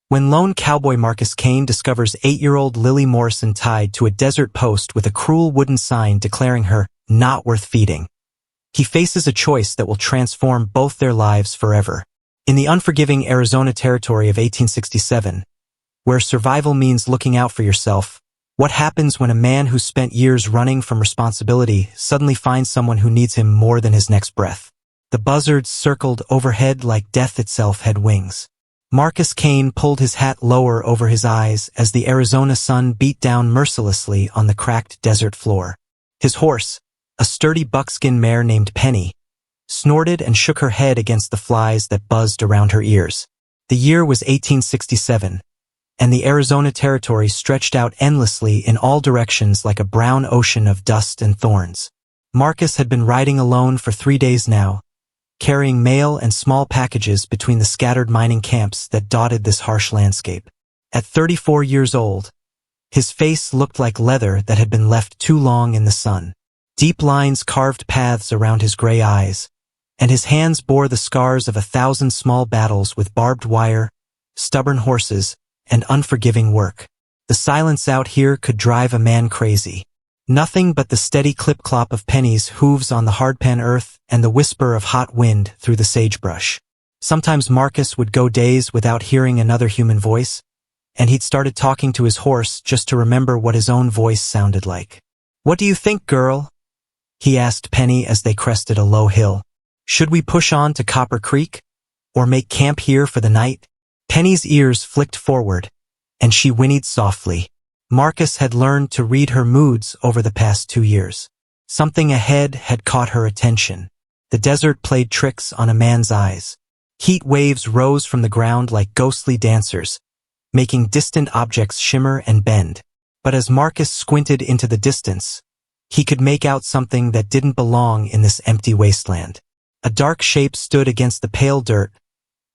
When lone cowboy Marcus Kane discovers 8-year-old Lily Morrison tied to a desert post with a cruel wooden sign declaring her not worth feeding, he faces a choice that will transform both their lives forever. In the unforgiving Arizona territory of 1867, where survival means looking out for yourself, what happens when a man who spent years running from responsibility suddenly finds someone who needs him more than his next breath? The buzzards circled overhead like death itself had wings. Marcus Kane pulled his hat lower over his eyes as the Arizona sun beat down mercilessly on the cracked desert floor. His horse, a sturdy buckskin mare named Penny, snorted and shook her head against the flies that buzzed around her ears. The year was 1867, and the Arizona territory stretched out endlessly in all directions like a brown ocean of dust and thorns. Marcus had been riding alone for 3 days now, carrying mail and small packages between the scattered mining camps that dotted this harsh landscape. At 34 years old, his face looked like leather that had been left too long in the sun. Deep lines carved paths around his gray eyes, and his hands bore the scars of 1,000 small battles with barbed wire, stubborn horses, and unforgiving work. The silence out here could drive a man crazy. Nothing but the steady clip-clop of Penny's hooves on the hardpan earth and the whisper of hot wind through the sagebrush. Sometimes Marcus would go days without hearing another human voice, and he'd started talking to his horse just to remember what his own voice sounded like. "What do you think, girl?" he asked Penny as they crested a low hill. "Should we push on to Copper Creek, or make camp here for the night?" Penny's ears flicked forward, and she whinnied softly. Marcus had learned to read her moods over the past 2 years. Something ahead had caught her attention. The desert played tricks on a man's eyes. Heat waves rose from the ground like ghostly dancers, making distant objects shimmer and bend. But as Marcus squinted into the distance, he could make out something that didn't belong in this empty wasteland. A dark shape stood against the pale dirt,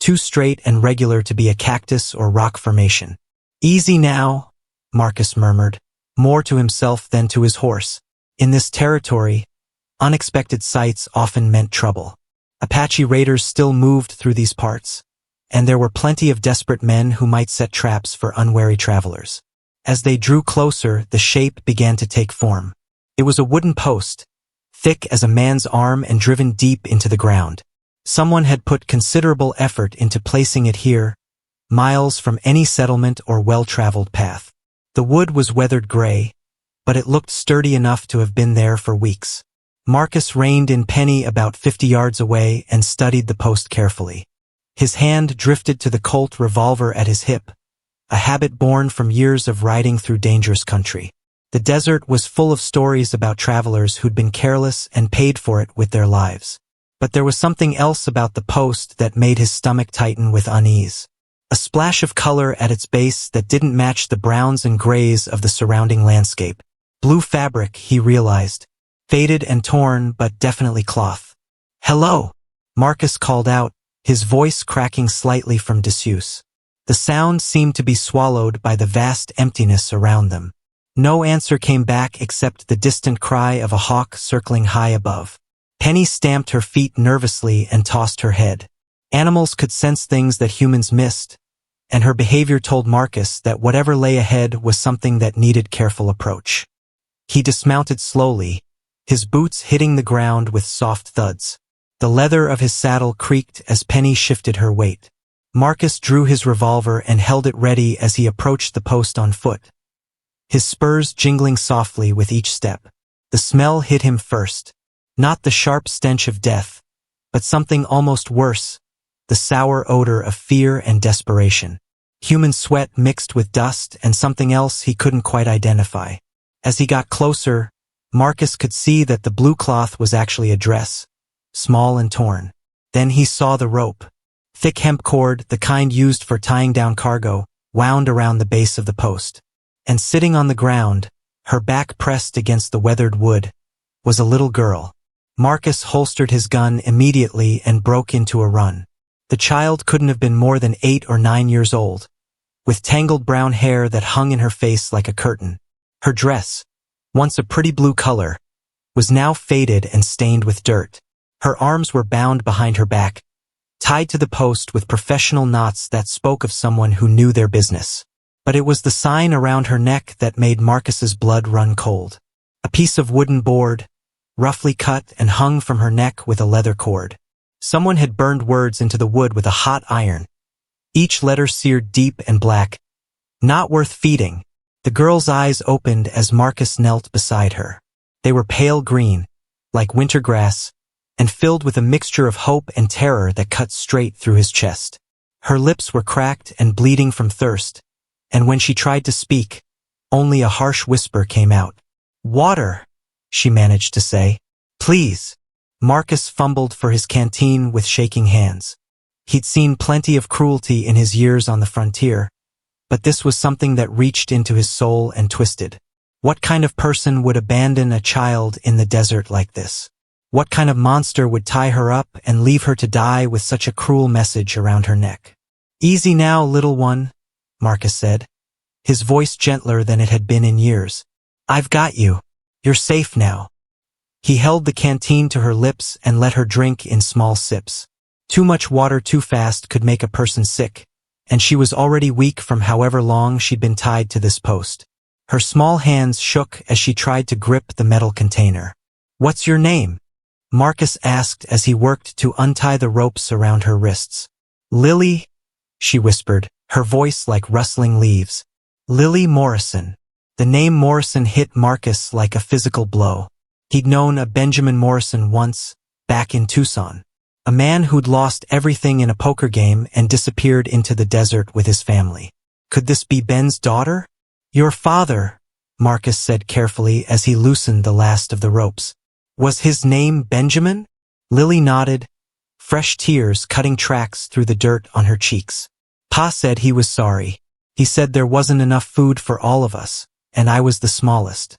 too straight and regular to be a cactus or rock formation. "Easy now," Marcus murmured, more to himself than to his horse. In this territory, unexpected sights often meant trouble. Apache raiders still moved through these parts, and there were plenty of desperate men who might set traps for unwary travelers. As they drew closer, the shape began to take form. It was a wooden post, thick as a man's arm and driven deep into the ground. Someone had put considerable effort into placing it here, miles from any settlement or well-traveled path. The wood was weathered gray, but it looked sturdy enough to have been there for weeks. Marcus reined in Penny about 50 yards away and studied the post carefully. His hand drifted to the Colt revolver at his hip, a habit born from years of riding through dangerous country. The desert was full of stories about travelers who'd been careless and paid for it with their lives. But there was something else about the post that made his stomach tighten with unease. A splash of color at its base that didn't match the browns and grays of the surrounding landscape. Blue fabric, he realized. Faded and torn, but definitely cloth. "Hello," Marcus called out, his voice cracking slightly from disuse. The sound seemed to be swallowed by the vast emptiness around them. No answer came back except the distant cry of a hawk circling high above. Penny stamped her feet nervously and tossed her head. Animals could sense things that humans missed, and her behavior told Marcus that whatever lay ahead was something that needed careful approach. He dismounted slowly, his boots hitting the ground with soft thuds. The leather of his saddle creaked as Penny shifted her weight. Marcus drew his revolver and held it ready as he approached the post on foot, his spurs jingling softly with each step. The smell hit him first, not the sharp stench of death, but something almost worse, the sour odor of fear and desperation. Human sweat mixed with dust and something else he couldn't quite identify. As he got closer, Marcus could see that the blue cloth was actually a dress, small and torn. Then he saw the rope. Thick hemp cord, the kind used for tying down cargo, wound around the base of the post. And sitting on the ground, her back pressed against the weathered wood, was a little girl. Marcus holstered his gun immediately and broke into a run. The child couldn't have been more than 8 or 9 years old, with tangled brown hair that hung in her face like a curtain. Her dress, once a pretty blue color, was now faded and stained with dirt. Her arms were bound behind her back, tied to the post with professional knots that spoke of someone who knew their business. But it was the sign around her neck that made Marcus's blood run cold. A piece of wooden board, roughly cut and hung from her neck with a leather cord. Someone had burned words into the wood with a hot iron, each letter seared deep and black. Not worth feeding. The girl's eyes opened as Marcus knelt beside her. They were pale green, like winter grass, and filled with a mixture of hope and terror that cut straight through his chest. Her lips were cracked and bleeding from thirst, and when she tried to speak, only a harsh whisper came out. "Water," she managed to say. "Please." Marcus fumbled for his canteen with shaking hands. He'd seen plenty of cruelty in his years on the frontier, but this was something that reached into his soul and twisted. What kind of person would abandon a child in the desert like this? What kind of monster would tie her up and leave her to die with such a cruel message around her neck? "Easy now, little one," Marcus said, his voice gentler than it had been in years. "I've got you. You're safe now." He held the canteen to her lips and let her drink in small sips. Too much water too fast could make a person sick, and she was already weak from however long she'd been tied to this post. Her small hands shook as she tried to grip the metal container. "What's your name?" Marcus asked as he worked to untie the ropes around her wrists. "Lily," she whispered, her voice like rustling leaves. "Lily Morrison." The name Morrison hit Marcus like a physical blow. He'd known a Benjamin Morrison once, back in Tucson. A man who'd lost everything in a poker game and disappeared into the desert with his family. Could this be Ben's daughter? "Your father," Marcus said carefully as he loosened the last of the ropes. "Was his name Benjamin?" Lily nodded, fresh tears cutting tracks through the dirt on her cheeks. "Pa said he was sorry. He said there wasn't enough food for all of us, and I was the smallest.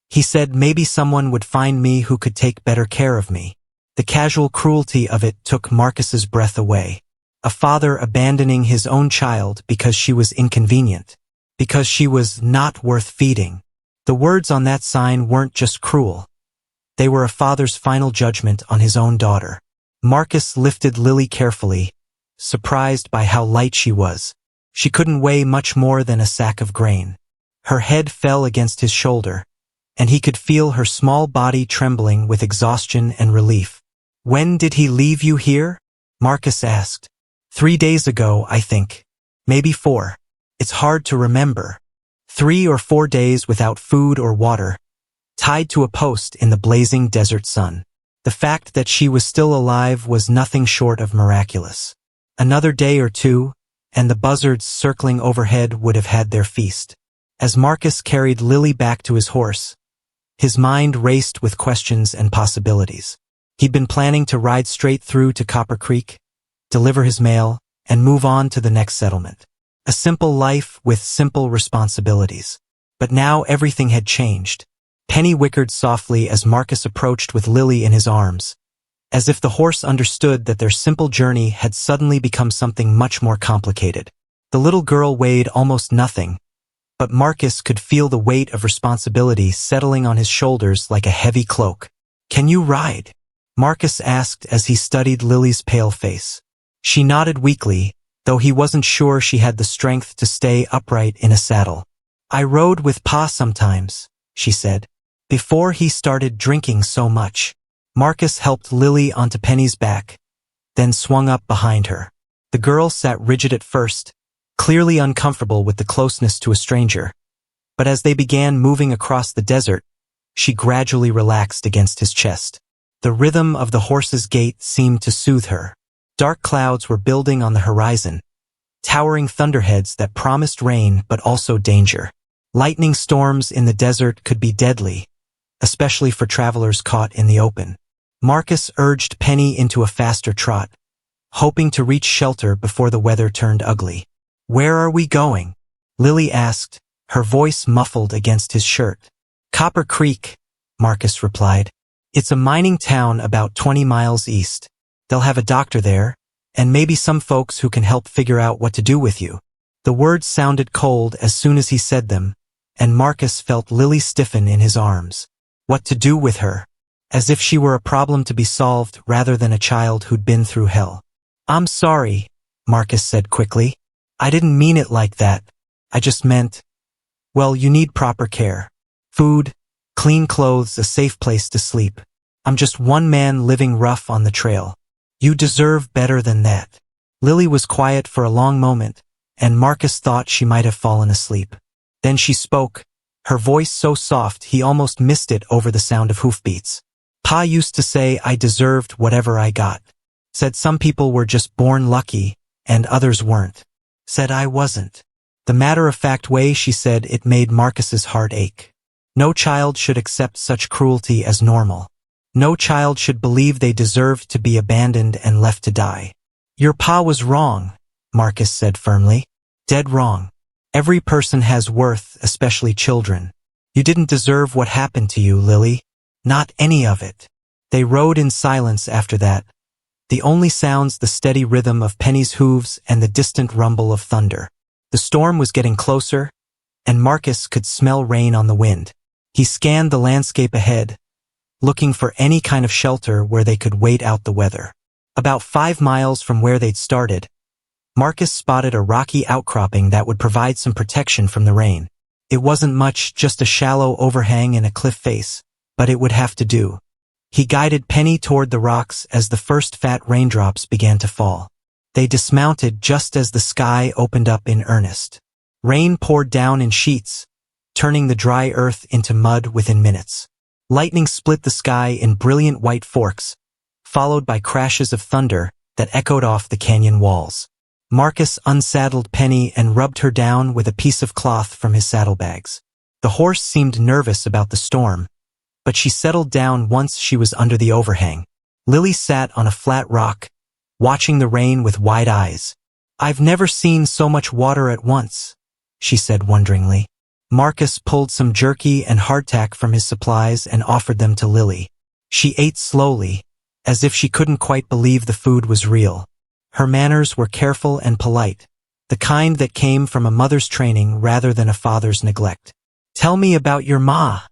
He said maybe someone would find me who could take better care of me." The casual cruelty of it took Marcus's breath away. A father abandoning his own child because she was inconvenient, because she was not worth feeding. The words on that sign weren't just cruel. They were a father's final judgment on his own daughter. Marcus lifted Lily carefully, surprised by how light she was. She couldn't weigh much more than a sack of grain. Her head fell against his shoulder, and he could feel her small body trembling with exhaustion and relief. "When did he leave you here?" Marcus asked. 3 days ago, I think. Maybe 4. It's hard to remember. 3 or 4 days without food or water, tied to a post in the blazing desert sun. The fact that she was still alive was nothing short of miraculous. Another day or two, and the buzzards circling overhead would have had their feast. As Marcus carried Lily back to his horse, his mind raced with questions and possibilities. He'd been planning to ride straight through to Copper Creek, deliver his mail, and move on to the next settlement. A simple life with simple responsibilities. But now everything had changed. Penny whickered softly as Marcus approached with Lily in his arms, as if the horse understood that their simple journey had suddenly become something much more complicated. The little girl weighed almost nothing, but Marcus could feel the weight of responsibility settling on his shoulders like a heavy cloak. "Can you ride?" Marcus asked as he studied Lily's pale face. She nodded weakly, though he wasn't sure she had the strength to stay upright in a saddle. "I rode with Pa sometimes," she said, "before he started drinking so much." Marcus helped Lily onto Penny's back, then swung up behind her. The girl sat rigid at first, clearly uncomfortable with the closeness to a stranger. But as they began moving across the desert, she gradually relaxed against his chest. The rhythm of the horse's gait seemed to soothe her. Dark clouds were building on the horizon, towering thunderheads that promised rain but also danger. Lightning storms in the desert could be deadly, especially for travelers caught in the open. Marcus urged Penny into a faster trot, hoping to reach shelter before the weather turned ugly. "Where are we going?" Lily asked, her voice muffled against his shirt. "Copper Creek," Marcus replied. "It's a mining town about 20 miles east. They'll have a doctor there, and maybe some folks who can help figure out what to do with you." The words sounded cold as soon as he said them, and Marcus felt Lily stiffen in his arms. What to do with her? As if she were a problem to be solved rather than a child who'd been through hell. I'm sorry, Marcus said quickly. I didn't mean it like that. I just meant, well, you need proper care. Food, clean clothes, a safe place to sleep. I'm just one man living rough on the trail. You deserve better than that. Lily was quiet for a long moment, and Marcus thought she might have fallen asleep. Then she spoke, her voice so soft he almost missed it over the sound of hoofbeats. Pa used to say I deserved whatever I got. Said some people were just born lucky, and others weren't. Said I wasn't. The matter-of-fact way she said it made Marcus's heart ache. No child should accept such cruelty as normal. No child should believe they deserved to be abandoned and left to die. Your pa was wrong, Marcus said firmly. Dead wrong. Every person has worth, especially children. You didn't deserve what happened to you, Lily. Not any of it. They rode in silence after that. The only sounds the steady rhythm of Penny's hooves and the distant rumble of thunder. The storm was getting closer, and Marcus could smell rain on the wind. He scanned the landscape ahead, looking for any kind of shelter where they could wait out the weather. About 5 miles from where they'd started, Marcus spotted a rocky outcropping that would provide some protection from the rain. It wasn't much, just a shallow overhang in a cliff face, but it would have to do. He guided Penny toward the rocks as the first fat raindrops began to fall. They dismounted just as the sky opened up in earnest. Rain poured down in sheets, turning the dry earth into mud within minutes. Lightning split the sky in brilliant white forks, followed by crashes of thunder that echoed off the canyon walls. Marcus unsaddled Penny and rubbed her down with a piece of cloth from his saddlebags. The horse seemed nervous about the storm, but she settled down once she was under the overhang. Lily sat on a flat rock, watching the rain with wide eyes. I've never seen so much water at once, she said wonderingly. Marcus pulled some jerky and hardtack from his supplies and offered them to Lily. She ate slowly, as if she couldn't quite believe the food was real. Her manners were careful and polite, the kind that came from a mother's training rather than a father's neglect. Tell me about your ma,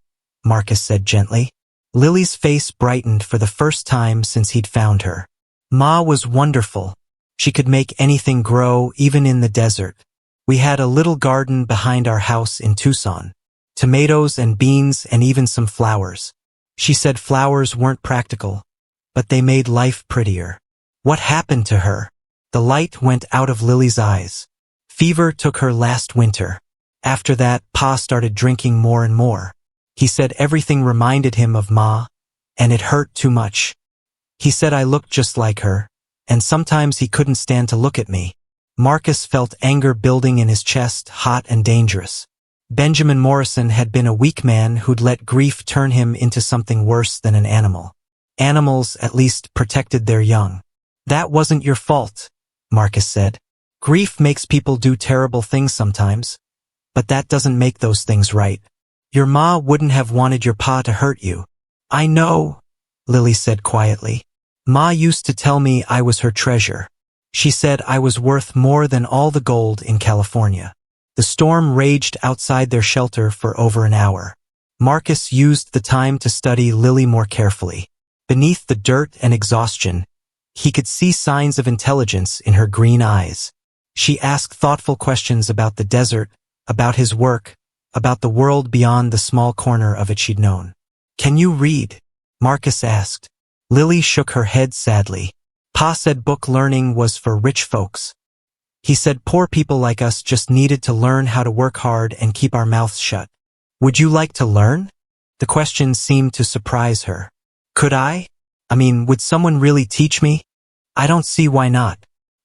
Marcus said gently. Lily's face brightened for the first time since he'd found her. Ma was wonderful. She could make anything grow, even in the desert. We had a little garden behind our house in Tucson. Tomatoes and beans and even some flowers. She said flowers weren't practical, but they made life prettier. What happened to her? The light went out of Lily's eyes. Fever took her last winter. After that, Pa started drinking more and more. He said everything reminded him of Ma, and it hurt too much. He said I looked just like her, and sometimes he couldn't stand to look at me. Marcus felt anger building in his chest, hot and dangerous. Benjamin Morrison had been a weak man who'd let grief turn him into something worse than an animal. Animals, at least, protected their young. That wasn't your fault, Marcus said. Grief makes people do terrible things sometimes, but that doesn't make those things right. Your ma wouldn't have wanted your pa to hurt you. I know, Lily said quietly. Ma used to tell me I was her treasure. She said I was worth more than all the gold in California. The storm raged outside their shelter for over an hour. Marcus used the time to study Lily more carefully. Beneath the dirt and exhaustion, he could see signs of intelligence in her green eyes. She asked thoughtful questions about the desert, about his work, about the world beyond the small corner of it she'd known. Can you read? Marcus asked. Lily shook her head sadly. Pa said book learning was for rich folks. He said poor people like us just needed to learn how to work hard and keep our mouths shut. Would you like to learn? The question seemed to surprise her. Could I? Would someone really teach me? I don't see why not.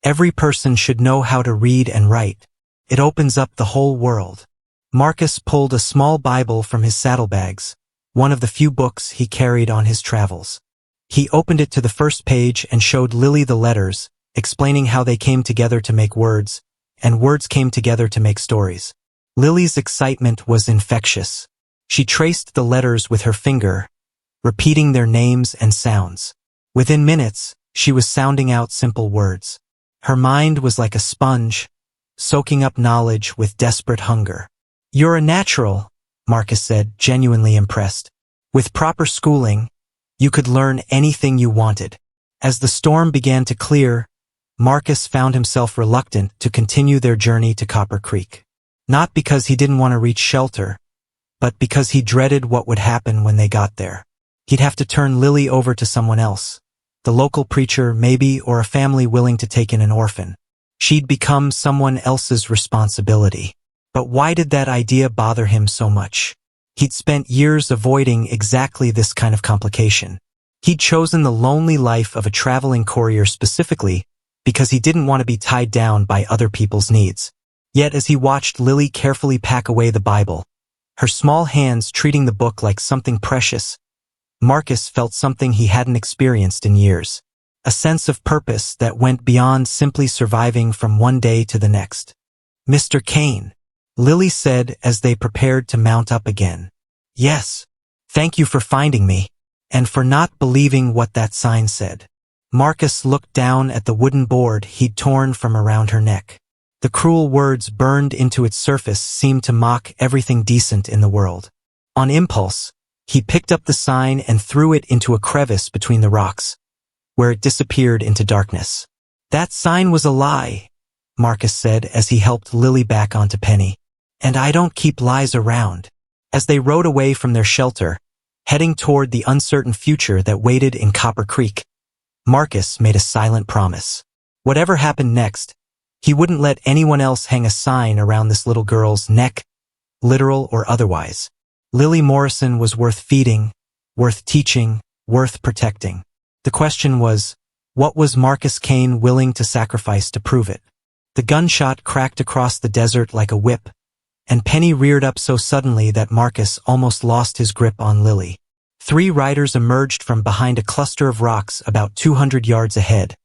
Every person should know how to read and write. It opens up the whole world. Marcus pulled a small Bible from his saddlebags, one of the few books he carried on his travels. He opened it to the first page and showed Lily the letters, explaining how they came together to make words, and words came together to make stories. Lily's excitement was infectious. She traced the letters with her finger, repeating their names and sounds. Within minutes, she was sounding out simple words. Her mind was like a sponge, soaking up knowledge with desperate hunger. You're a natural, Marcus said, genuinely impressed. With proper schooling, you could learn anything you wanted. As the storm began to clear, Marcus found himself reluctant to continue their journey to Copper Creek. Not because he didn't want to reach shelter, but because he dreaded what would happen when they got there. He'd have to turn Lily over to someone else, the local preacher maybe, or a family willing to take in an orphan. She'd become someone else's responsibility. But why did that idea bother him so much? He'd spent years avoiding exactly this kind of complication. He'd chosen the lonely life of a traveling courier specifically because he didn't want to be tied down by other people's needs. Yet as he watched Lily carefully pack away the Bible, her small hands treating the book like something precious, Marcus felt something he hadn't experienced in years. A sense of purpose that went beyond simply surviving from one day to the next. "Mr. Kane," Lily said as they prepared to mount up again. "Yes. Thank you for finding me, and for not believing what that sign said." Marcus looked down at the wooden board he'd torn from around her neck. The cruel words burned into its surface seemed to mock everything decent in the world. On impulse, he picked up the sign and threw it into a crevice between the rocks, where it disappeared into darkness. "That sign was a lie," Marcus said as he helped Lily back onto Penny. "And I don't keep lies around." As they rode away from their shelter, heading toward the uncertain future that waited in Copper Creek, Marcus made a silent promise. Whatever happened next, he wouldn't let anyone else hang a sign around this little girl's neck, literal or otherwise. Lily Morrison was worth feeding, worth teaching, worth protecting. The question was, what was Marcus Kane willing to sacrifice to prove it? The gunshot cracked across the desert like a whip, and Penny reared up so suddenly that Marcus almost lost his grip on Lily. 3 riders emerged from behind a cluster of rocks about 200 yards ahead,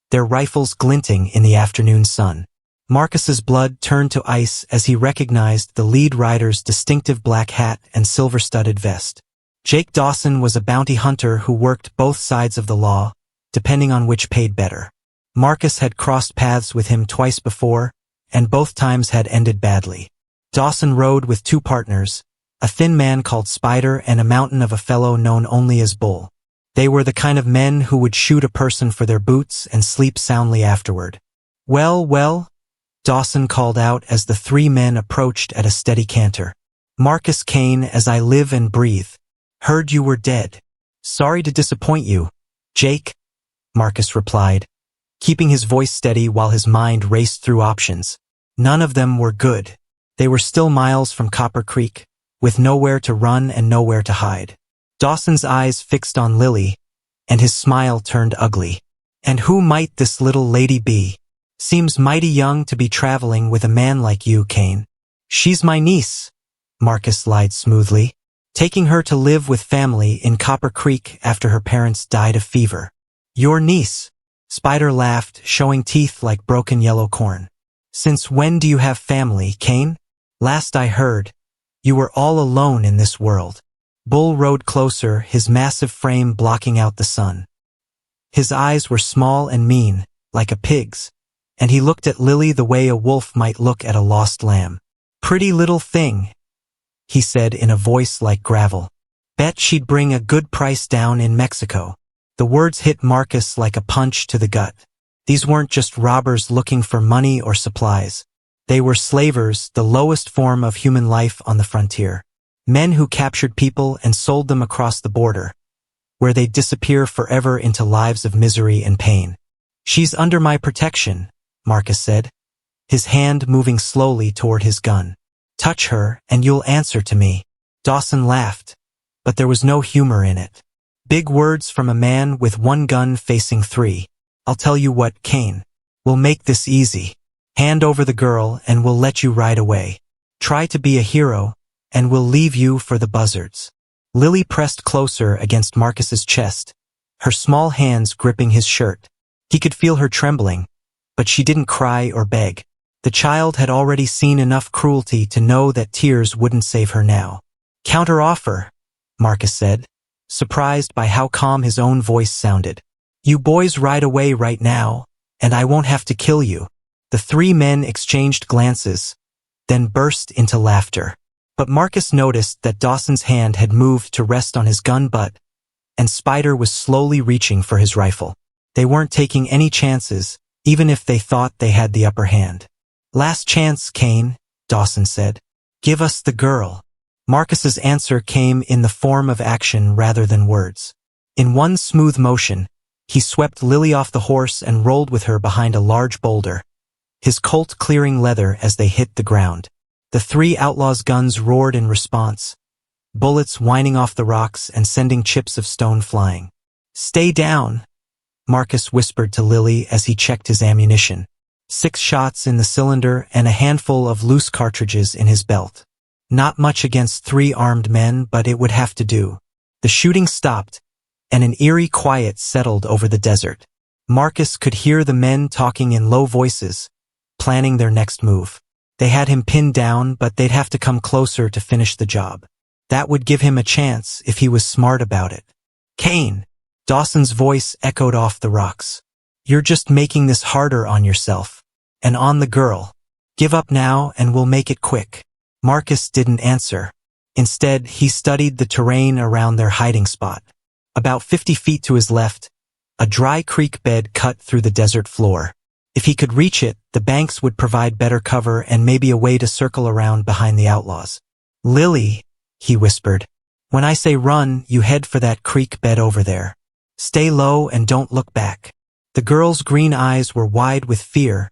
their rifles glinting in the afternoon sun. Marcus's blood turned to ice as he recognized the lead rider's distinctive black hat and silver-studded vest. Jake Dawson was a bounty hunter who worked both sides of the law, depending on which paid better. Marcus had crossed paths with him twice before, and both times had ended badly. Dawson rode with 2 partners, a thin man called Spider and a mountain of a fellow known only as Bull. They were the kind of men who would shoot a person for their boots and sleep soundly afterward. Well, Dawson called out as the 3 men approached at a steady canter. "Marcus Kane, as I live and breathe. Heard you were dead. Sorry to disappoint you, Jake," Marcus replied, keeping his voice steady while his mind raced through options. None of them were good. They were still miles from Copper Creek, with nowhere to run and nowhere to hide. Dawson's eyes fixed on Lily, and his smile turned ugly. "And who might this little lady be? Seems mighty young to be traveling with a man like you, Kane." "She's my niece," Marcus lied smoothly, "taking her to live with family in Copper Creek after her parents died of fever." "Your niece?" Spider laughed, showing teeth like broken yellow corn. "Since when do you have family, Kane? Last I heard, you were all alone in this world." Bull rode closer, his massive frame blocking out the sun. His eyes were small and mean, like a pig's, and he looked at Lily the way a wolf might look at a lost lamb. "Pretty little thing," he said in a voice like gravel. "Bet she'd bring a good price down in Mexico." The words hit Marcus like a punch to the gut. These weren't just robbers looking for money or supplies. They were slavers, the lowest form of human life on the frontier. Men who captured people and sold them across the border, where they'd disappear forever into lives of misery and pain. "She's under my protection," Marcus said, his hand moving slowly toward his gun. "Touch her, and you'll answer to me." Dawson laughed, but there was no humor in it. Big words from a man with 1 gun facing 3. "I'll tell you what, Kane. We'll make this easy. Hand over the girl, and we'll let you ride away. Try to be a hero, and we'll leave you for the buzzards." Lily pressed closer against Marcus's chest, her small hands gripping his shirt. He could feel her trembling, but she didn't cry or beg. The child had already seen enough cruelty to know that tears wouldn't save her now. "Counter-offer," Marcus said, surprised by how calm his own voice sounded. "You boys ride away right now, and I won't have to kill you." The 3 men exchanged glances, then burst into laughter. But Marcus noticed that Dawson's hand had moved to rest on his gun butt, and Spider was slowly reaching for his rifle. They weren't taking any chances, even if they thought they had the upper hand. "Last chance, Kane," Dawson said. "Give us the girl." Marcus's answer came in the form of action rather than words. In one smooth motion, he swept Lily off the horse and rolled with her behind a large boulder, his Colt clearing leather as they hit the ground. The three outlaws' guns roared in response, bullets whining off the rocks and sending chips of stone flying. "Stay down," Marcus whispered to Lily as he checked his ammunition. 6 shots in the cylinder and a handful of loose cartridges in his belt. Not much against 3 armed men, but it would have to do. The shooting stopped, and an eerie quiet settled over the desert. Marcus could hear the men talking in low voices, planning their next move. They had him pinned down, but they'd have to come closer to finish the job. That would give him a chance if he was smart about it. "Kane," Dawson's voice echoed off the rocks. "You're just making this harder on yourself. And on the girl. Give up now and we'll make it quick." Marcus didn't answer. Instead, he studied the terrain around their hiding spot. About 50 feet to his left, a dry creek bed cut through the desert floor. If he could reach it, the banks would provide better cover and maybe a way to circle around behind the outlaws. "Lily," he whispered, "when I say run, you head for that creek bed over there. Stay low and don't look back." The girl's green eyes were wide with fear,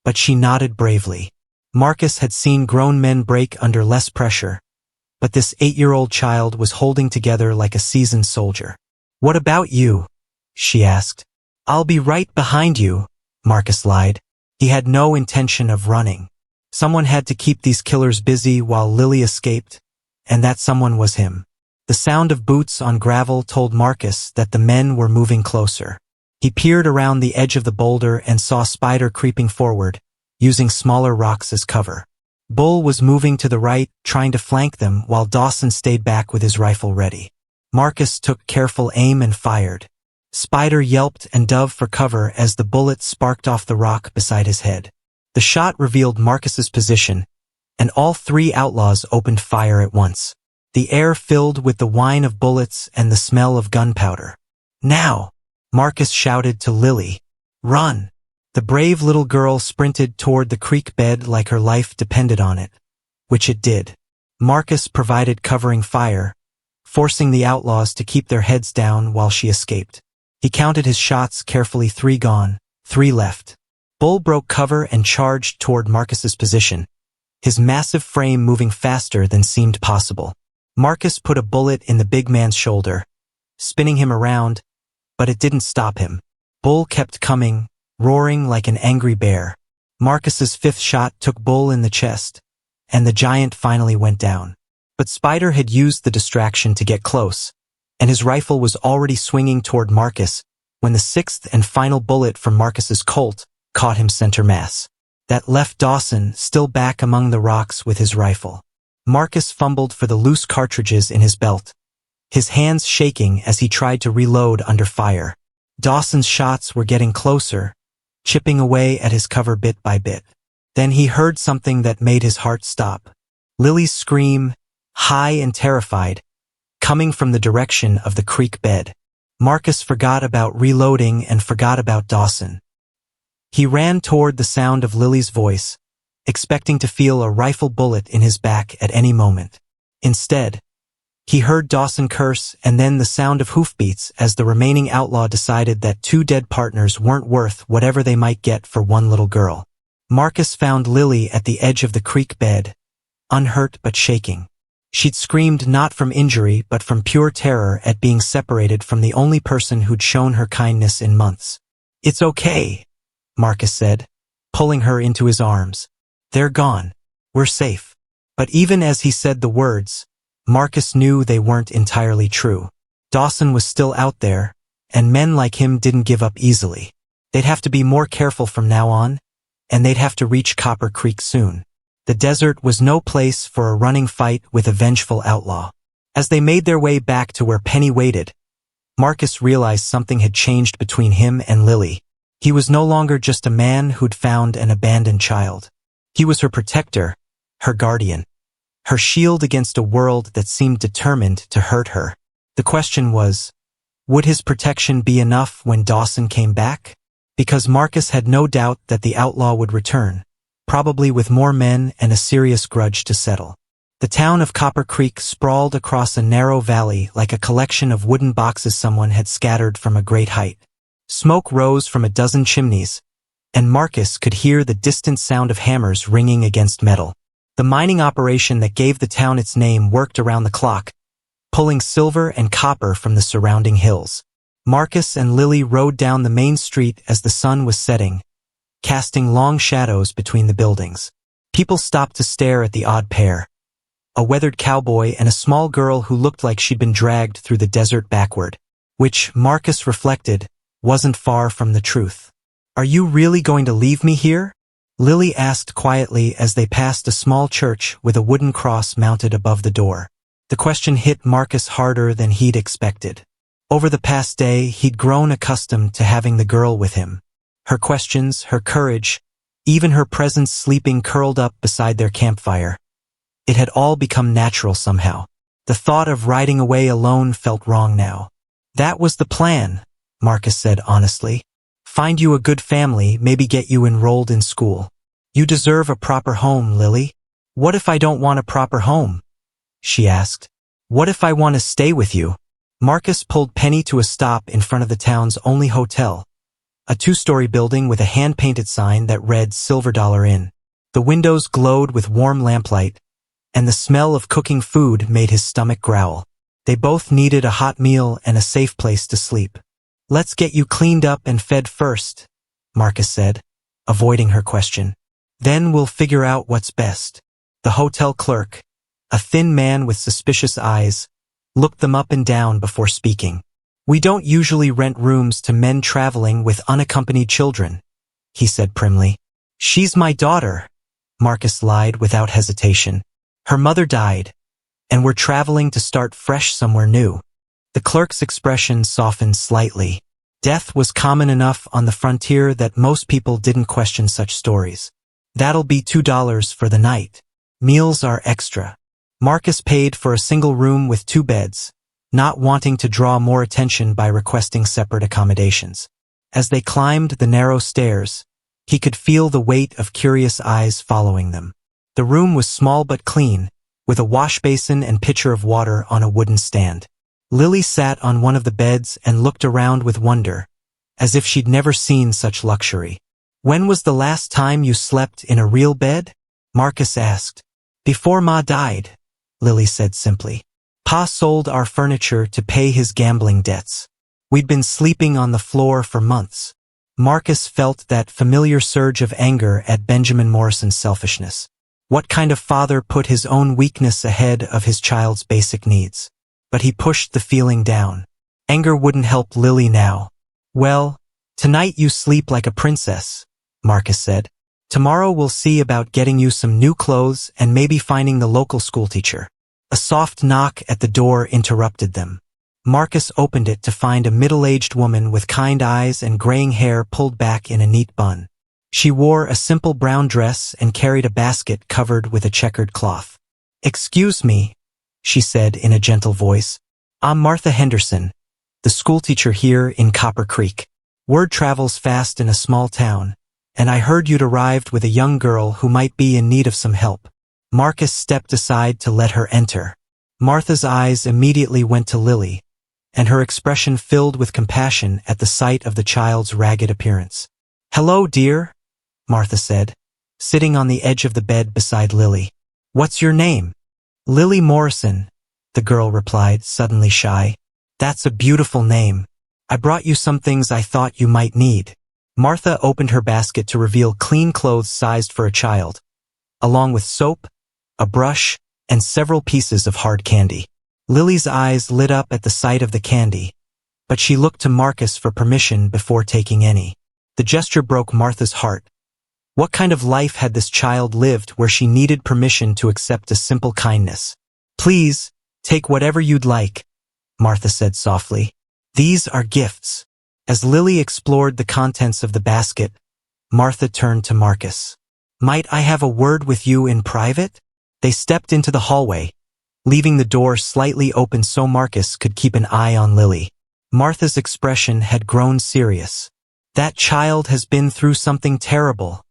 but she nodded bravely. Marcus had seen grown men break under less pressure, but this 8-year-old child was holding together like a seasoned soldier. "What about you?" she asked. "I'll be right behind you," Marcus lied. He had no intention of running. Someone had to keep these killers busy while Lily escaped, and that someone was him. The sound of boots on gravel told Marcus that the men were moving closer. He peered around the edge of the boulder and saw Spider creeping forward, using smaller rocks as cover. Bull was moving to the right, trying to flank them, while Dawson stayed back with his rifle ready. Marcus took careful aim and fired. Spider yelped and dove for cover as the bullet sparked off the rock beside his head. The shot revealed Marcus's position, and all 3 outlaws opened fire at once. The air filled with the whine of bullets and the smell of gunpowder. "Now!" Marcus shouted to Lily. "Run!" The brave little girl sprinted toward the creek bed like her life depended on it, which it did. Marcus provided covering fire, forcing the outlaws to keep their heads down while she escaped. He counted his shots carefully, 3 gone, 3 left. Bull broke cover and charged toward Marcus's position, his massive frame moving faster than seemed possible. Marcus put a bullet in the big man's shoulder, spinning him around, but it didn't stop him. Bull kept coming, roaring like an angry bear. Marcus's 5th shot took Bull in the chest, and the giant finally went down. But Spider had used the distraction to get close, and his rifle was already swinging toward Marcus when the 6th and final bullet from Marcus's Colt caught him center mass. That left Dawson still back among the rocks with his rifle. Marcus fumbled for the loose cartridges in his belt, his hands shaking as he tried to reload under fire. Dawson's shots were getting closer, chipping away at his cover bit by bit. Then he heard something that made his heart stop. Lily's scream, high and terrified, coming from the direction of the creek bed. Marcus forgot about reloading and forgot about Dawson. He ran toward the sound of Lily's voice, expecting to feel a rifle bullet in his back at any moment. Instead, he heard Dawson curse and then the sound of hoofbeats as the remaining outlaw decided that 2 dead partners weren't worth whatever they might get for one little girl. Marcus found Lily at the edge of the creek bed, unhurt but shaking. She'd screamed not from injury but from pure terror at being separated from the only person who'd shown her kindness in months. "It's okay," Marcus said, pulling her into his arms. "They're gone. We're safe." But even as he said the words, Marcus knew they weren't entirely true. Dawson was still out there, and men like him didn't give up easily. They'd have to be more careful from now on, and they'd have to reach Copper Creek soon. The desert was no place for a running fight with a vengeful outlaw. As they made their way back to where Penny waited, Marcus realized something had changed between him and Lily. He was no longer just a man who'd found an abandoned child. He was her protector, her guardian, her shield against a world that seemed determined to hurt her. The question was, would his protection be enough when Dawson came back? because Marcus had no doubt that the outlaw would return, probably with more men and a serious grudge to settle. The town of Copper Creek sprawled across a narrow valley like a collection of wooden boxes someone had scattered from a great height. Smoke rose from a dozen chimneys, and Marcus could hear the distant sound of hammers ringing against metal. The mining operation that gave the town its name worked around the clock, pulling silver and copper from the surrounding hills. Marcus and Lily rode down the main street as the sun was setting, casting long shadows between the buildings. People stopped to stare at the odd pair. A weathered cowboy and a small girl who looked like she'd been dragged through the desert backward, which, Marcus reflected, wasn't far from the truth. "Are you really going to leave me here?" Lily asked quietly as they passed a small church with a wooden cross mounted above the door. The question hit Marcus harder than he'd expected. Over the past day, he'd grown accustomed to having the girl with him. Her questions, her courage, even her presence sleeping curled up beside their campfire. It had all become natural somehow. The thought of riding away alone felt wrong now. "That was the plan," Marcus said honestly. "Find you a good family, maybe get you enrolled in school. You deserve a proper home, Lily." "What if I don't want a proper home?" she asked. "What if I want to stay with you?" Marcus pulled Penny to a stop in front of the town's only hotel, a 2-story building with a hand-painted sign that read Silver Dollar Inn. The windows glowed with warm lamplight, and the smell of cooking food made his stomach growl. They both needed a hot meal and a safe place to sleep. "Let's get you cleaned up and fed first," Marcus said, avoiding her question. "Then we'll figure out what's best." The hotel clerk, a thin man with suspicious eyes, looked them up and down before speaking. "We don't usually rent rooms to men traveling with unaccompanied children," he said primly. "She's my daughter," Marcus lied without hesitation. "Her mother died, and we're traveling to start fresh somewhere new." The clerk's expression softened slightly. Death was common enough on the frontier that most people didn't question such stories. "That'll be $2 for the night. Meals are extra." Marcus paid for a single room with 2 beds, not wanting to draw more attention by requesting separate accommodations. As they climbed the narrow stairs, he could feel the weight of curious eyes following them. The room was small but clean, with a wash basin and pitcher of water on a wooden stand. Lily sat on one of the beds and looked around with wonder, as if she'd never seen such luxury. "When was the last time you slept in a real bed?" Marcus asked. "Before Ma died," Lily said simply. "Pa sold our furniture to pay his gambling debts. We'd been sleeping on the floor for months." Marcus felt that familiar surge of anger at Benjamin Morrison's selfishness. What kind of father put his own weakness ahead of his child's basic needs? But he pushed the feeling down. Anger wouldn't help Lily now. "Well, tonight you sleep like a princess," Marcus said. "Tomorrow we'll see about getting you some new clothes and maybe finding the local schoolteacher." A soft knock at the door interrupted them. Marcus opened it to find a middle-aged woman with kind eyes and graying hair pulled back in a neat bun. She wore a simple brown dress and carried a basket covered with a checkered cloth. "Excuse me," she said in a gentle voice. "I'm Martha Henderson, the schoolteacher here in Copper Creek. Word travels fast in a small town, and I heard you'd arrived with a young girl who might be in need of some help." Marcus stepped aside to let her enter. Martha's eyes immediately went to Lily, and her expression filled with compassion at the sight of the child's ragged appearance. "Hello, dear," Martha said, sitting on the edge of the bed beside Lily. "What's your name?" "Lily Morrison," the girl replied, suddenly shy. "That's a beautiful name. I brought you some things I thought you might need." Martha opened her basket to reveal clean clothes sized for a child, along with soap, a brush, and several pieces of hard candy. Lily's eyes lit up at the sight of the candy, but she looked to Marcus for permission before taking any. The gesture broke Martha's heart. What kind of life had this child lived where she needed permission to accept a simple kindness? "Please, take whatever you'd like," Martha said softly. "These are gifts." As Lily explored the contents of the basket, Martha turned to Marcus. "Might I have a word with you in private?" They stepped into the hallway, leaving the door slightly open so Marcus could keep an eye on Lily. Martha's expression had grown serious. That child has been through something terrible,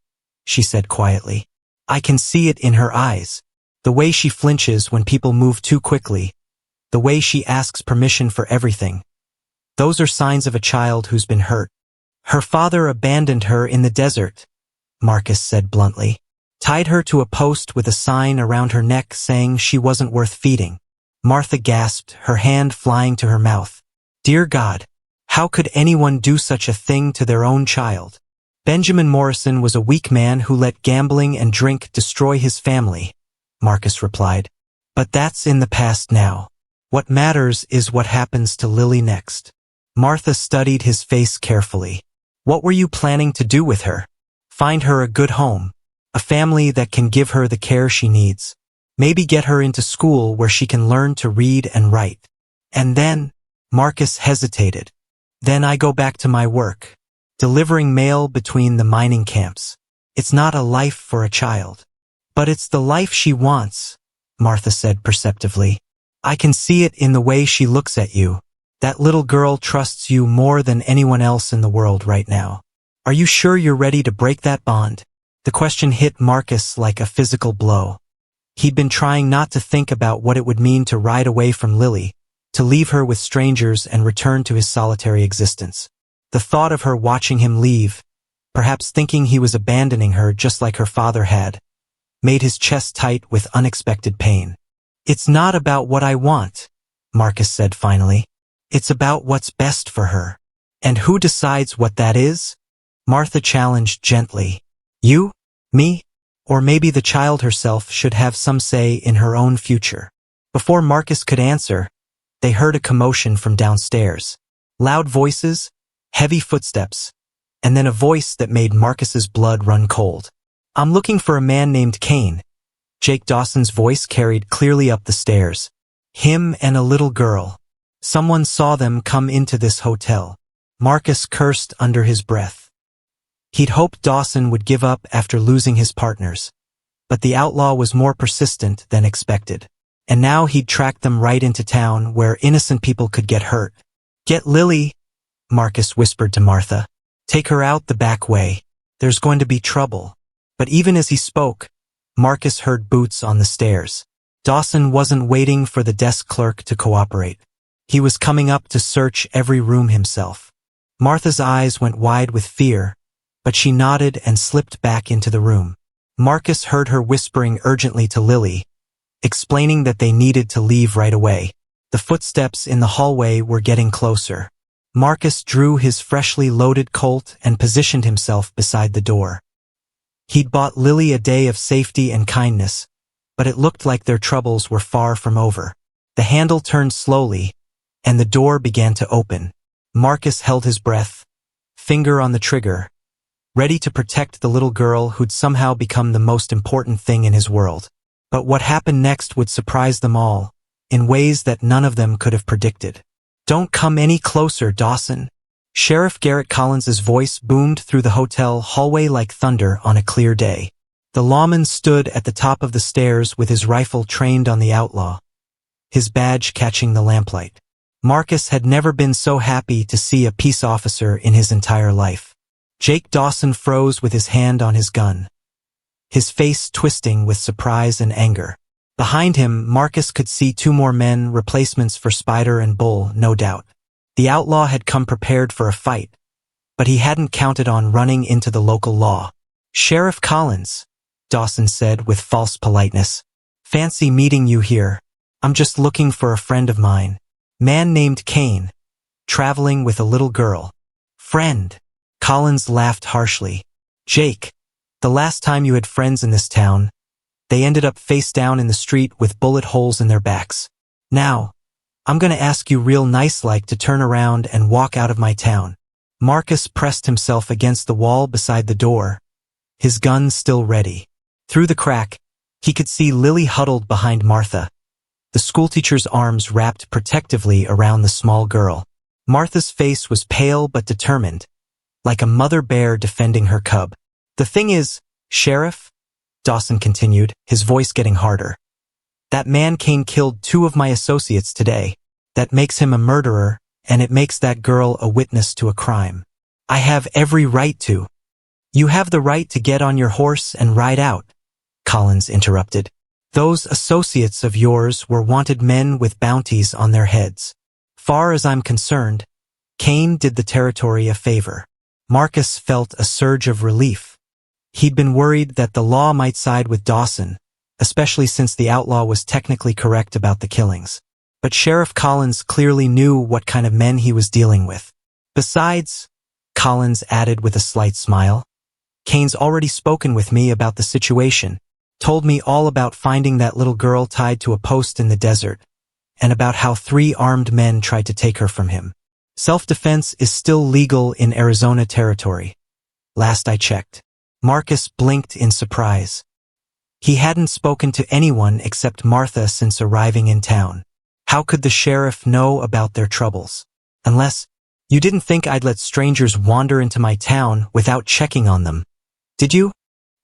she said quietly. I can see it in her eyes. The way she flinches when people move too quickly. The way she asks permission for everything. Those are signs of a child who's been hurt. Her father abandoned her in the desert, Marcus said bluntly. Tied her to a post with a sign around her neck saying she wasn't worth feeding. Martha gasped, her hand flying to her mouth. Dear God, how could anyone do such a thing to their own child? Benjamin Morrison was a weak man who let gambling and drink destroy his family, Marcus replied. But that's in the past now. What matters is what happens to Lily next. Martha studied his face carefully. What were you planning to do with her? Find her a good home, a family that can give her the care she needs. Maybe get her into school where she can learn to read and write. And then, Marcus hesitated. Then I go back to my work, delivering mail between the mining camps. It's not a life for a child. But it's the life she wants, Martha said perceptively. I can see it in the way she looks at you. That little girl trusts you more than anyone else in the world right now. Are you sure you're ready to break that bond? The question hit Marcus like a physical blow. He'd been trying not to think about what it would mean to ride away from Lily, to leave her with strangers and return to his solitary existence. The thought of her watching him leave, perhaps thinking he was abandoning her just like her father had, made his chest tight with unexpected pain. It's not about what I want, Marcus said finally. It's about what's best for her. And who decides what that is? Martha challenged gently. You? Me? Or maybe the child herself should have some say in her own future. Before Marcus could answer, they heard a commotion from downstairs. Loud voices, heavy footsteps, and then a voice that made Marcus's blood run cold. I'm looking for a man named Kane. Jake Dawson's voice carried clearly up the stairs. Him and a little girl. Someone saw them come into this hotel. Marcus cursed under his breath. He'd hoped Dawson would give up after losing his partners. But the outlaw was more persistent than expected. And now he'd tracked them right into town where innocent people could get hurt. Get Lily, Marcus whispered to Martha. Take her out the back way. There's going to be trouble. But even as he spoke, Marcus heard boots on the stairs. Dawson wasn't waiting for the desk clerk to cooperate. He was coming up to search every room himself. Martha's eyes went wide with fear, but she nodded and slipped back into the room. Marcus heard her whispering urgently to Lily, explaining that they needed to leave right away. The footsteps in the hallway were getting closer. Marcus drew his freshly loaded Colt and positioned himself beside the door. He'd bought Lily a day of safety and kindness, but it looked like their troubles were far from over. The handle turned slowly, and the door began to open. Marcus held his breath, finger on the trigger, ready to protect the little girl who'd somehow become the most important thing in his world. But what happened next would surprise them all, in ways that none of them could have predicted. Don't come any closer, Dawson. Sheriff Garrett Collins's voice boomed through the hotel hallway like thunder on a clear day. The lawman stood at the top of the stairs with his rifle trained on the outlaw, his badge catching the lamplight. Marcus had never been so happy to see a peace officer in his entire life. Jake Dawson froze with his hand on his gun, his face twisting with surprise and anger. Behind him, Marcus could see two more men, replacements for Spider and Bull, no doubt. The outlaw had come prepared for a fight, but he hadn't counted on running into the local law. Sheriff Collins, Dawson said with false politeness. Fancy meeting you here. I'm just looking for a friend of mine. Man named Kane, traveling with a little girl. Friend. Collins laughed harshly. Jake, the last time you had friends in this town, they ended up face down in the street with bullet holes in their backs. Now, I'm gonna ask you real nice-like to turn around and walk out of my town. Marcus pressed himself against the wall beside the door, his gun still ready. Through the crack, he could see Lily huddled behind Martha, the schoolteacher's arms wrapped protectively around the small girl. Martha's face was pale but determined, like a mother bear defending her cub. The thing is, Sheriff, Dawson continued, his voice getting harder. That man Kane killed 2 of my associates today. That makes him a murderer, and it makes that girl a witness to a crime. I have every right to. You have the right to get on your horse and ride out, Collins interrupted. Those associates of yours were wanted men with bounties on their heads. Far as I'm concerned, Kane did the territory a favor. Marcus felt a surge of relief. He'd been worried that the law might side with Dawson, especially since the outlaw was technically correct about the killings. But Sheriff Collins clearly knew what kind of men he was dealing with. Besides, Collins added with a slight smile, Kane's already spoken with me about the situation, told me all about finding that little girl tied to a post in the desert, and about how 3 armed men tried to take her from him. Self-defense is still legal in Arizona territory. Last I checked. Marcus blinked in surprise. He hadn't spoken to anyone except Martha since arriving in town. How could the sheriff know about their troubles? Unless, you didn't think I'd let strangers wander into my town without checking on them, did you?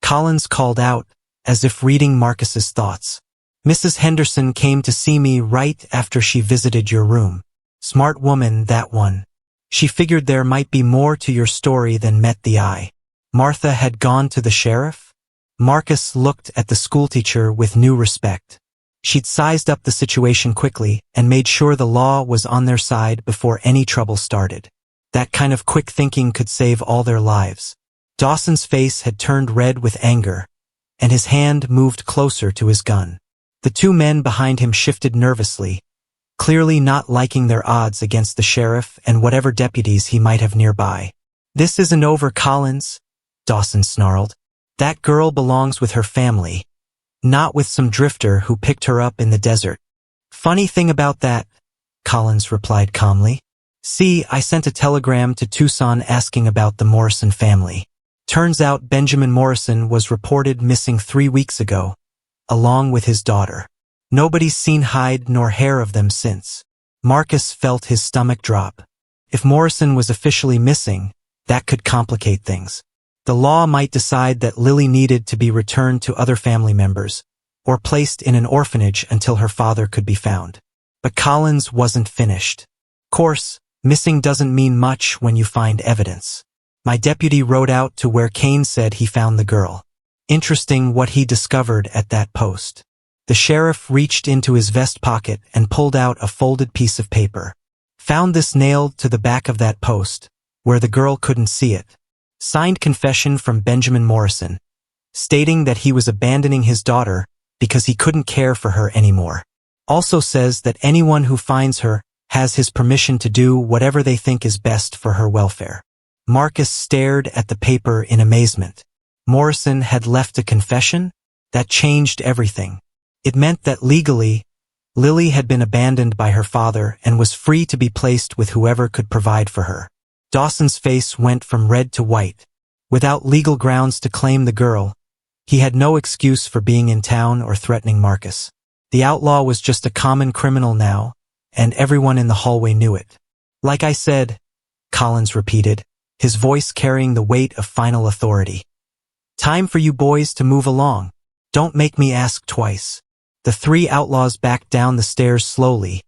Collins called out, as if reading Marcus's thoughts. Mrs. Henderson came to see me right after she visited your room. Smart woman, that one. She figured there might be more to your story than met the eye. Martha had gone to the sheriff? Marcus looked at the schoolteacher with new respect. She'd sized up the situation quickly and made sure the law was on their side before any trouble started. That kind of quick thinking could save all their lives. Dawson's face had turned red with anger, and his hand moved closer to his gun. The 2 men behind him shifted nervously, clearly not liking their odds against the sheriff and whatever deputies he might have nearby. This isn't over, Collins, Dawson snarled. That girl belongs with her family, not with some drifter who picked her up in the desert. Funny thing about that, Collins replied calmly. See, I sent a telegram to Tucson asking about the Morrison family. Turns out Benjamin Morrison was reported missing 3 weeks ago, along with his daughter. Nobody's seen hide nor hair of them since. Marcus felt his stomach drop. If Morrison was officially missing, that could complicate things. The law might decide that Lily needed to be returned to other family members, or placed in an orphanage until her father could be found. But Collins wasn't finished. Of course, missing doesn't mean much when you find evidence. My deputy rode out to where Kane said he found the girl. Interesting what he discovered at that post. The sheriff reached into his vest pocket and pulled out a folded piece of paper. Found this nailed to the back of that post, where the girl couldn't see it. Signed confession from Benjamin Morrison, stating that he was abandoning his daughter because he couldn't care for her anymore. Also says that anyone who finds her has his permission to do whatever they think is best for her welfare. Marcus stared at the paper in amazement. Morrison had left a confession? That changed everything. It meant that legally, Lily had been abandoned by her father and was free to be placed with whoever could provide for her. Dawson's face went from red to white. Without legal grounds to claim the girl, he had no excuse for being in town or threatening Marcus. The outlaw was just a common criminal now, and everyone in the hallway knew it. Like I said, Collins repeated, his voice carrying the weight of final authority. Time for you boys to move along. Don't make me ask twice. The 3 outlaws backed down the stairs slowly,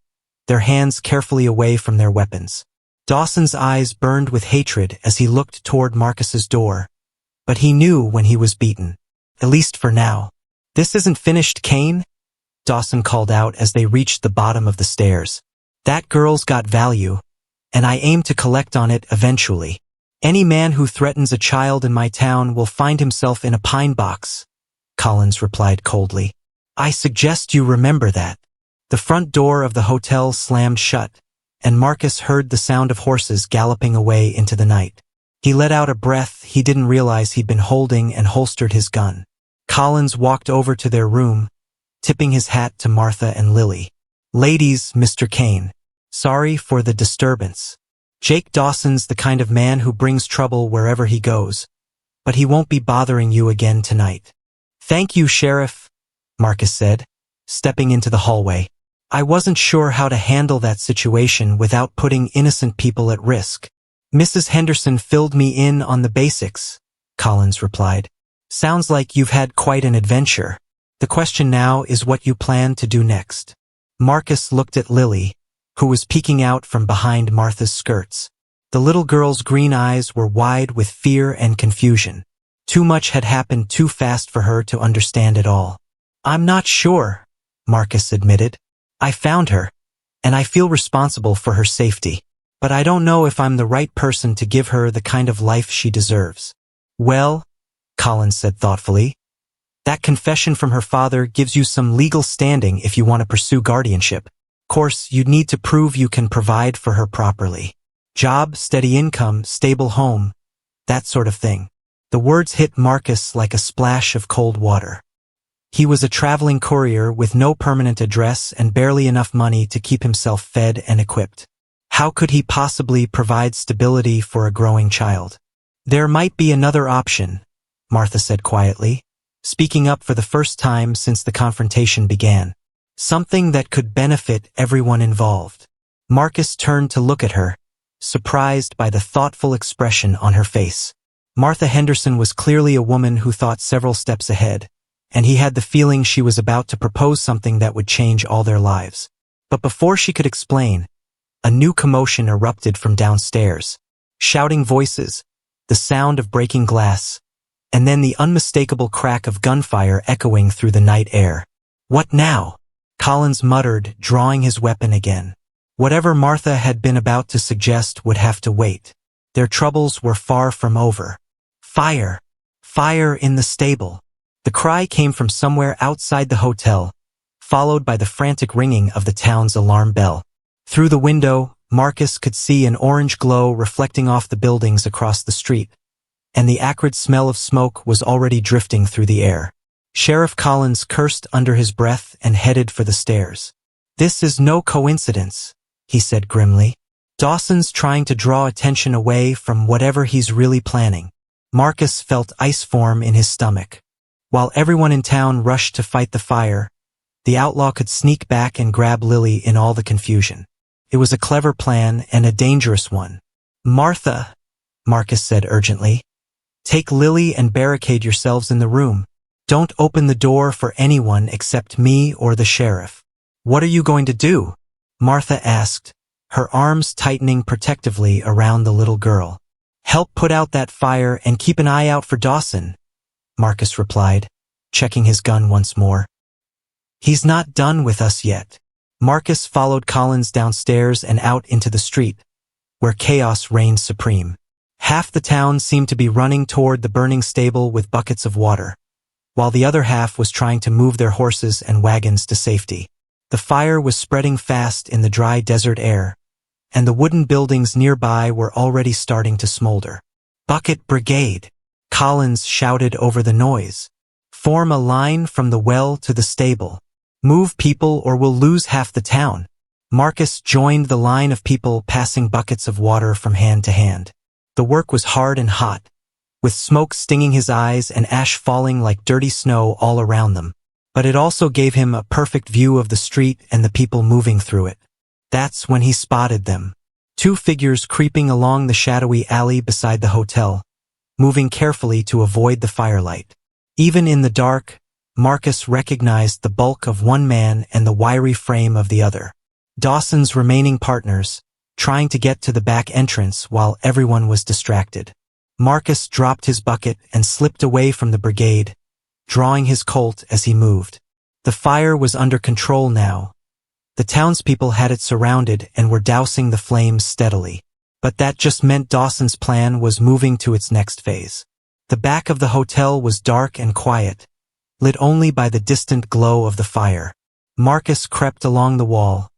their hands carefully away from their weapons. Dawson's eyes burned with hatred as he looked toward Marcus's door, but he knew when he was beaten. At least for now. This isn't finished, Kane? Dawson called out as they reached the bottom of the stairs. That girl's got value, and I aim to collect on it eventually. Any man who threatens a child in my town will find himself in a pine box, Collins replied coldly. I suggest you remember that. The front door of the hotel slammed shut, and Marcus heard the sound of horses galloping away into the night. He let out a breath he didn't realize he'd been holding and holstered his gun. Collins walked over to their room, tipping his hat to Martha and Lily. Ladies, Mr. Kane. Sorry for the disturbance. Jake Dawson's the kind of man who brings trouble wherever he goes, but he won't be bothering you again tonight. Thank you, Sheriff, Marcus said, stepping into the hallway. I wasn't sure how to handle that situation without putting innocent people at risk. Mrs. Henderson filled me in on the basics, Collins replied. Sounds like you've had quite an adventure. The question now is what you plan to do next. Marcus looked at Lily, who was peeking out from behind Martha's skirts. The little girl's green eyes were wide with fear and confusion. Too much had happened too fast for her to understand it all. "I'm not sure," Marcus admitted. "I found her, and I feel responsible for her safety. But I don't know if I'm the right person to give her the kind of life she deserves." "Well," Collins said thoughtfully, "that confession from her father gives you some legal standing if you want to pursue guardianship. Of course, you'd need to prove you can provide for her properly. Job, steady income, stable home, that sort of thing." The words hit Marcus like a splash of cold water. He was a traveling courier with no permanent address and barely enough money to keep himself fed and equipped. How could he possibly provide stability for a growing child? "There might be another option," Martha said quietly, speaking up for the first time since the confrontation began. "Something that could benefit everyone involved." Marcus turned to look at her, surprised by the thoughtful expression on her face. Martha Henderson was clearly a woman who thought several steps ahead, and he had the feeling she was about to propose something that would change all their lives. But before she could explain, a new commotion erupted from downstairs. Shouting voices, the sound of breaking glass, and then the unmistakable crack of gunfire echoing through the night air. "What now?" Collins muttered, drawing his weapon again. Whatever Martha had been about to suggest would have to wait. Their troubles were far from over. "Fire! Fire in the stable!" The cry came from somewhere outside the hotel, followed by the frantic ringing of the town's alarm bell. Through the window, Marcus could see an orange glow reflecting off the buildings across the street, and the acrid smell of smoke was already drifting through the air. Sheriff Collins cursed under his breath and headed for the stairs. "This is no coincidence," he said grimly. "Dawson's trying to draw attention away from whatever he's really planning." Marcus felt ice form in his stomach. While everyone in town rushed to fight the fire, the outlaw could sneak back and grab Lily in all the confusion. It was a clever plan and a dangerous one. "Martha," Marcus said urgently, "take Lily and barricade yourselves in the room. Don't open the door for anyone except me or the sheriff." "What are you going to do?" Martha asked, her arms tightening protectively around the little girl. "Help put out that fire and keep an eye out for Dawson," Marcus replied, checking his gun once more. "He's not done with us yet." Marcus followed Collins downstairs and out into the street, where chaos reigned supreme. Half the town seemed to be running toward the burning stable with buckets of water, while the other half was trying to move their horses and wagons to safety. The fire was spreading fast in the dry desert air, and the wooden buildings nearby were already starting to smolder. "Bucket Brigade," Collins shouted over the noise. "Form a line from the well to the stable. Move people or we'll lose half the town." Marcus joined the line of people passing buckets of water from hand to hand. The work was hard and hot, with smoke stinging his eyes and ash falling like dirty snow all around them. But it also gave him a perfect view of the street and the people moving through it. That's when he spotted them. Two figures creeping along the shadowy alley beside the hotel, moving carefully to avoid the firelight. Even in the dark, Marcus recognized the bulk of one man and the wiry frame of the other. Dawson's remaining partners, trying to get to the back entrance while everyone was distracted. Marcus dropped his bucket and slipped away from the brigade, drawing his Colt as he moved. The fire was under control now. The townspeople had it surrounded and were dousing the flames steadily. But that just meant Dawson's plan was moving to its next phase. The back of the hotel was dark and quiet, lit only by the distant glow of the fire. Marcus crept along the wall,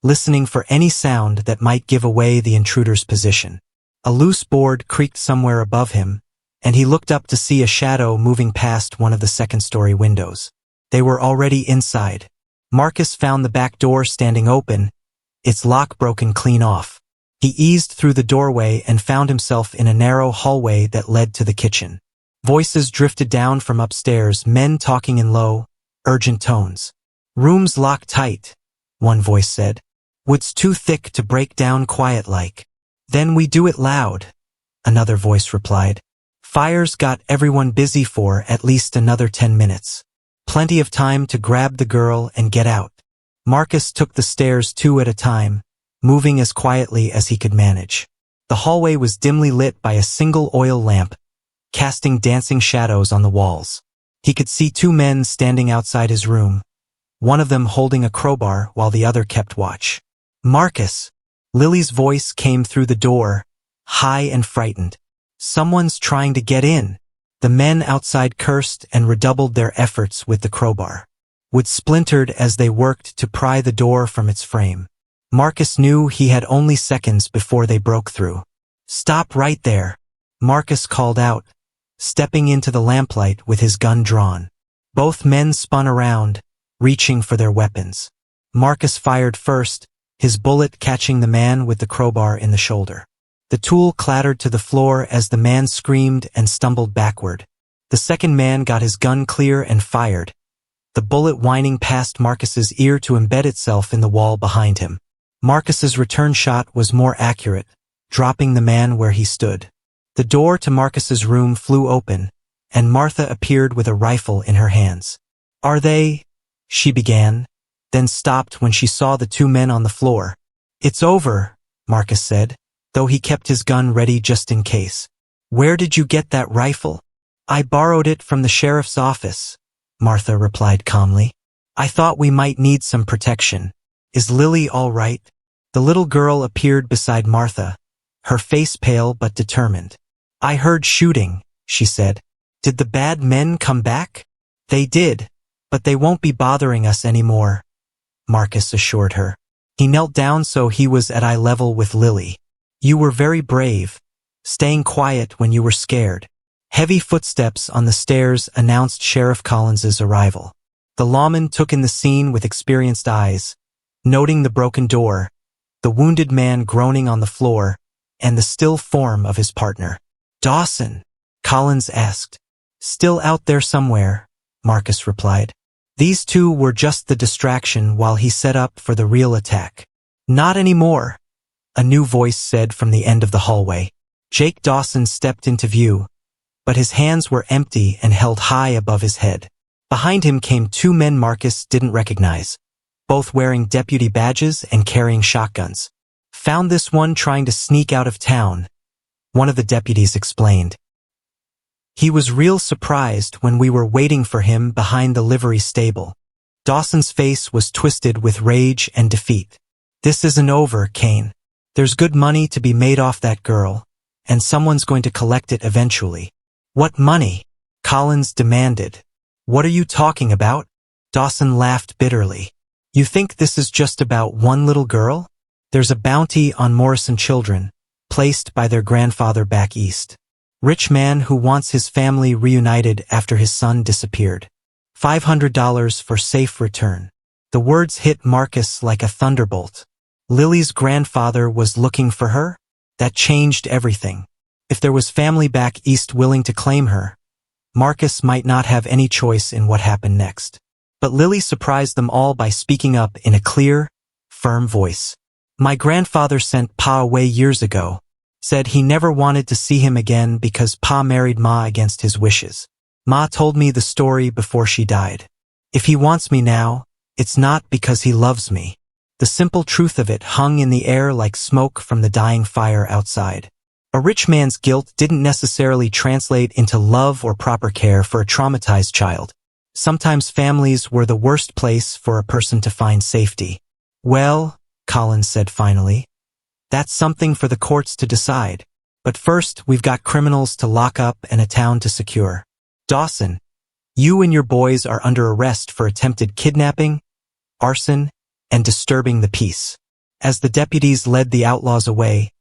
listening for any sound that might give away the intruder's position. A loose board creaked somewhere above him, and he looked up to see a shadow moving past one of the second-story windows. They were already inside. Marcus found the back door standing open, its lock broken clean off. He eased through the doorway and found himself in a narrow hallway that led to the kitchen. Voices drifted down from upstairs, men talking in low, urgent tones. "Room's locked tight," one voice said. "Wood's too thick to break down quiet like." "Then we do it loud," another voice replied. "Fire's got everyone busy for at least another 10 minutes. Plenty of time to grab the girl and get out." Marcus took the stairs two at a time, moving as quietly as he could manage. The hallway was dimly lit by a single oil lamp, casting dancing shadows on the walls. He could see two men standing outside his room, one of them holding a crowbar while the other kept watch. "Marcus!" Lily's voice came through the door, high and frightened. "Someone's trying to get in." The men outside cursed and redoubled their efforts with the crowbar. Wood splintered as they worked to pry the door from its frame. Marcus knew he had only seconds before they broke through. "Stop right there," Marcus called out, stepping into the lamplight with his gun drawn. Both men spun around, reaching for their weapons. Marcus fired first, his bullet catching the man with the crowbar in the shoulder. The tool clattered to the floor as the man screamed and stumbled backward. The second man got his gun clear and fired, the bullet whining past Marcus's ear to embed itself in the wall behind him. Marcus's return shot was more accurate, dropping the man where he stood. The door to Marcus's room flew open, and Martha appeared with a rifle in her hands. "Are they?" she began, then stopped when she saw the two men on the floor. "It's over," Marcus said, though he kept his gun ready just in case. "Where did you get that rifle?" "I borrowed it from the sheriff's office," Martha replied calmly. "I thought we might need some protection. Is Lily all right?" The little girl appeared beside Martha, her face pale but determined. "I heard shooting," she said. "Did the bad men come back?" "They did, but they won't be bothering us anymore," Marcus assured her. He knelt down so he was at eye level with Lily. "You were very brave, staying quiet when you were scared." Heavy footsteps on the stairs announced Sheriff Collins's arrival. The lawman took in the scene with experienced eyes, noting the broken door, the wounded man groaning on the floor, and the still form of his partner. "Dawson?" Collins asked. "Still out there somewhere," Marcus replied. These two were just the distraction while he set up for the real attack. "Not anymore," a new voice said from the end of the hallway. Jake Dawson stepped into view, but his hands were empty and held high above his head. Behind him came two men Marcus didn't recognize, both wearing deputy badges and carrying shotguns. "Found this one trying to sneak out of town," one of the deputies explained. "He was real surprised when we were waiting for him behind the livery stable." Dawson's face was twisted with rage and defeat. "This isn't over, Kane. There's good money to be made off that girl, and someone's going to collect it eventually." "What money?" Collins demanded. "What are you talking about?" Dawson laughed bitterly. "You think this is just about one little girl? There's a bounty on Morrison children, placed by their grandfather back east. Rich man who wants his family reunited after his son disappeared. $500 for safe return." The words hit Marcus like a thunderbolt. Lily's grandfather was looking for her? That changed everything. If there was family back east willing to claim her, Marcus might not have any choice in what happened next. But Lily surprised them all by speaking up in a clear, firm voice. "My grandfather sent Pa away years ago. Said he never wanted to see him again because Pa married Ma against his wishes. Ma told me the story before she died. If he wants me now, it's not because he loves me." The simple truth of it hung in the air like smoke from the dying fire outside. A rich man's guilt didn't necessarily translate into love or proper care for a traumatized child. Sometimes families were the worst place for a person to find safety. "Well," Collins said finally, "that's something for the courts to decide. But first, we've got criminals to lock up and a town to secure. Dawson, you and your boys are under arrest for attempted kidnapping, arson, and disturbing the peace." As the deputies led the outlaws away,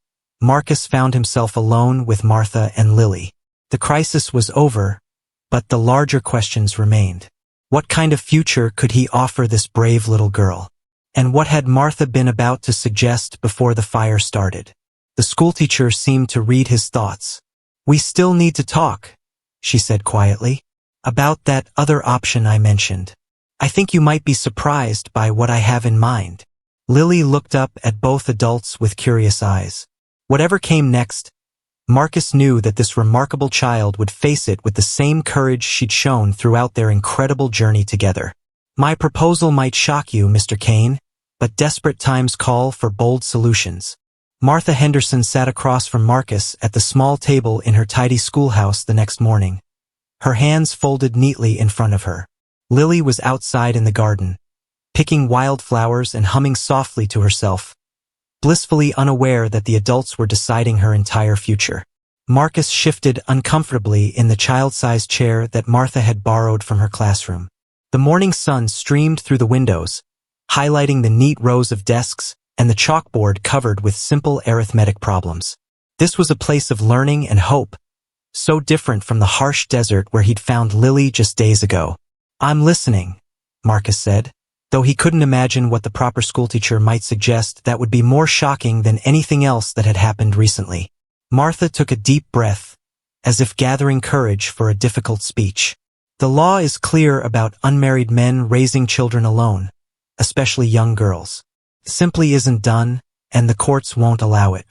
Marcus found himself alone with Martha and Lily. The crisis was over, but the larger questions remained. What kind of future could he offer this brave little girl? And what had Martha been about to suggest before the fire started? The schoolteacher seemed to read his thoughts. "We still need to talk," she said quietly, "about that other option I mentioned. I think you might be surprised by what I have in mind." Lily looked up at both adults with curious eyes. Whatever came next, Marcus knew that this remarkable child would face it with the same courage she'd shown throughout their incredible journey together. "My proposal might shock you, Mr. Kane, but desperate times call for bold solutions." Martha Henderson sat across from Marcus at the small table in her tidy schoolhouse the next morning, her hands folded neatly in front of her. Lily was outside in the garden, picking wildflowers and humming softly to herself, blissfully unaware that the adults were deciding her entire future. Marcus shifted uncomfortably in the child-sized chair that Martha had borrowed from her classroom. The morning sun streamed through the windows, highlighting the neat rows of desks and the chalkboard covered with simple arithmetic problems. This was a place of learning and hope, so different from the harsh desert where he'd found Lily just days ago. "I'm listening," Marcus said, though he couldn't imagine what the proper schoolteacher might suggest that would be more shocking than anything else that had happened recently. Martha took a deep breath, as if gathering courage for a difficult speech. "The law is clear about unmarried men raising children alone, especially young girls. Simply isn't done, and the courts won't allow it.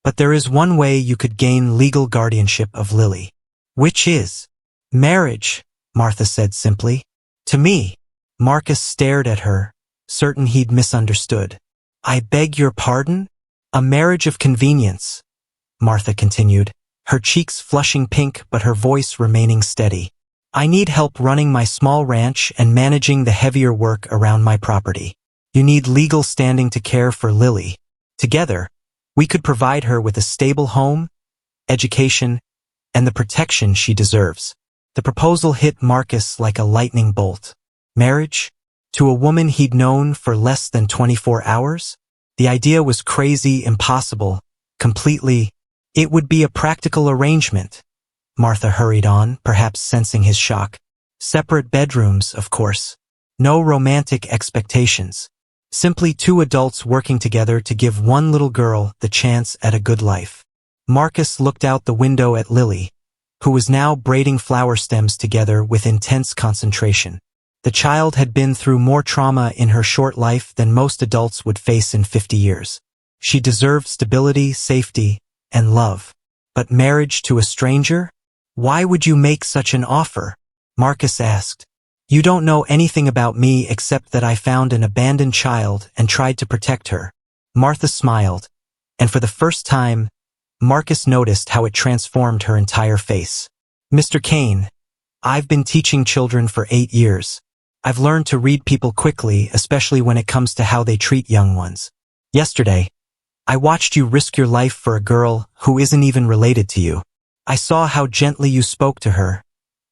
But there is one way you could gain legal guardianship of Lily." "Which is?" "Marriage," Martha said simply. "To me." Marcus stared at her, certain he'd misunderstood. "I beg your pardon?" "A marriage of convenience," Martha continued, her cheeks flushing pink but her voice remaining steady. "I need help running my small ranch and managing the heavier work around my property. You need legal standing to care for Lily. Together, we could provide her with a stable home, education, and the protection she deserves." The proposal hit Marcus like a lightning bolt. Marriage? To a woman he'd known for less than 24 hours? The idea was crazy, impossible, completely. "It would be a practical arrangement," Martha hurried on, perhaps sensing his shock. "Separate bedrooms, of course. No romantic expectations. Simply two adults working together to give one little girl the chance at a good life." Marcus looked out the window at Lily, who was now braiding flower stems together with intense concentration. The child had been through more trauma in her short life than most adults would face in 50 years. She deserved stability, safety, and love. But marriage to a stranger? "Why would you make such an offer?" Marcus asked. "You don't know anything about me except that I found an abandoned child and tried to protect her." Martha smiled, and for the first time, Marcus noticed how it transformed her entire face. "Mr. Kane, I've been teaching children for 8 years. I've learned to read people quickly, especially when it comes to how they treat young ones. Yesterday, I watched you risk your life for a girl who isn't even related to you. I saw how gently you spoke to her,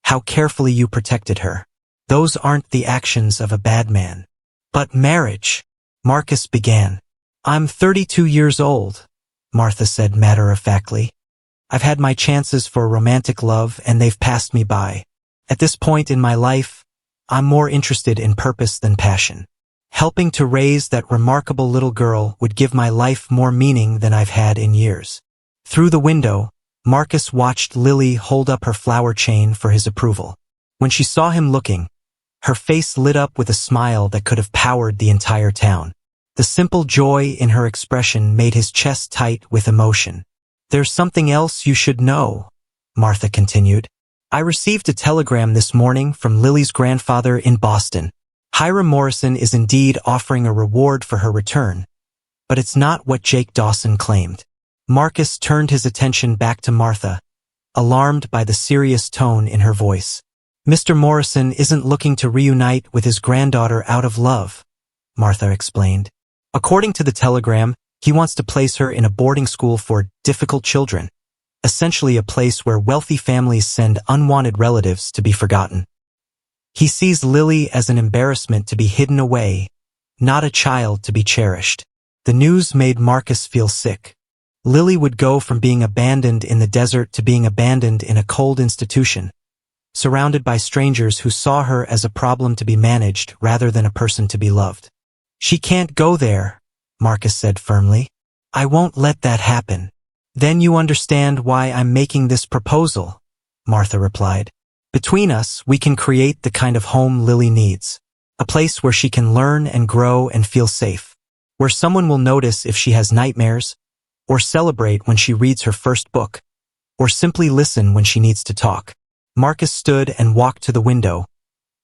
how carefully you protected her. Those aren't the actions of a bad man." "But marriage," Marcus began. "I'm 32 years old," Martha said matter-of-factly. "I've had my chances for romantic love and they've passed me by. At this point in my life, I'm more interested in purpose than passion. Helping to raise that remarkable little girl would give my life more meaning than I've had in years." Through the window, Marcus watched Lily hold up her flower chain for his approval. When she saw him looking, her face lit up with a smile that could have powered the entire town. The simple joy in her expression made his chest tight with emotion. "There's something else you should know," Martha continued. "I received a telegram this morning from Lily's grandfather in Boston. Lily Morrison is indeed offering a reward for her return, but it's not what Jake Dawson claimed." Marcus turned his attention back to Martha, alarmed by the serious tone in her voice. "Mr. Morrison isn't looking to reunite with his granddaughter out of love," Martha explained. "According to the telegram, he wants to place her in a boarding school for difficult children, essentially a place where wealthy families send unwanted relatives to be forgotten. He sees Lily as an embarrassment to be hidden away, not a child to be cherished." The news made Marcus feel sick. Lily would go from being abandoned in the desert to being abandoned in a cold institution, surrounded by strangers who saw her as a problem to be managed rather than a person to be loved. "She can't go there," Marcus said firmly. "I won't let that happen." "Then you understand why I'm making this proposal," Martha replied. "Between us, we can create the kind of home Lily needs. A place where she can learn and grow and feel safe. Where someone will notice if she has nightmares, or celebrate when she reads her first book, or simply listen when she needs to talk." Marcus stood and walked to the window,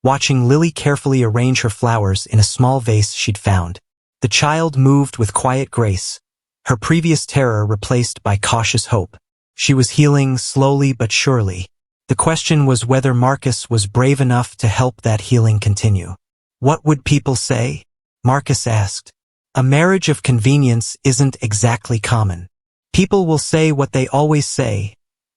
watching Lily carefully arrange her flowers in a small vase she'd found. The child moved with quiet grace, her previous terror replaced by cautious hope. She was healing slowly but surely. The question was whether Marcus was brave enough to help that healing continue. What would people say? Marcus asked. A marriage of convenience isn't exactly common. People will say what they always say,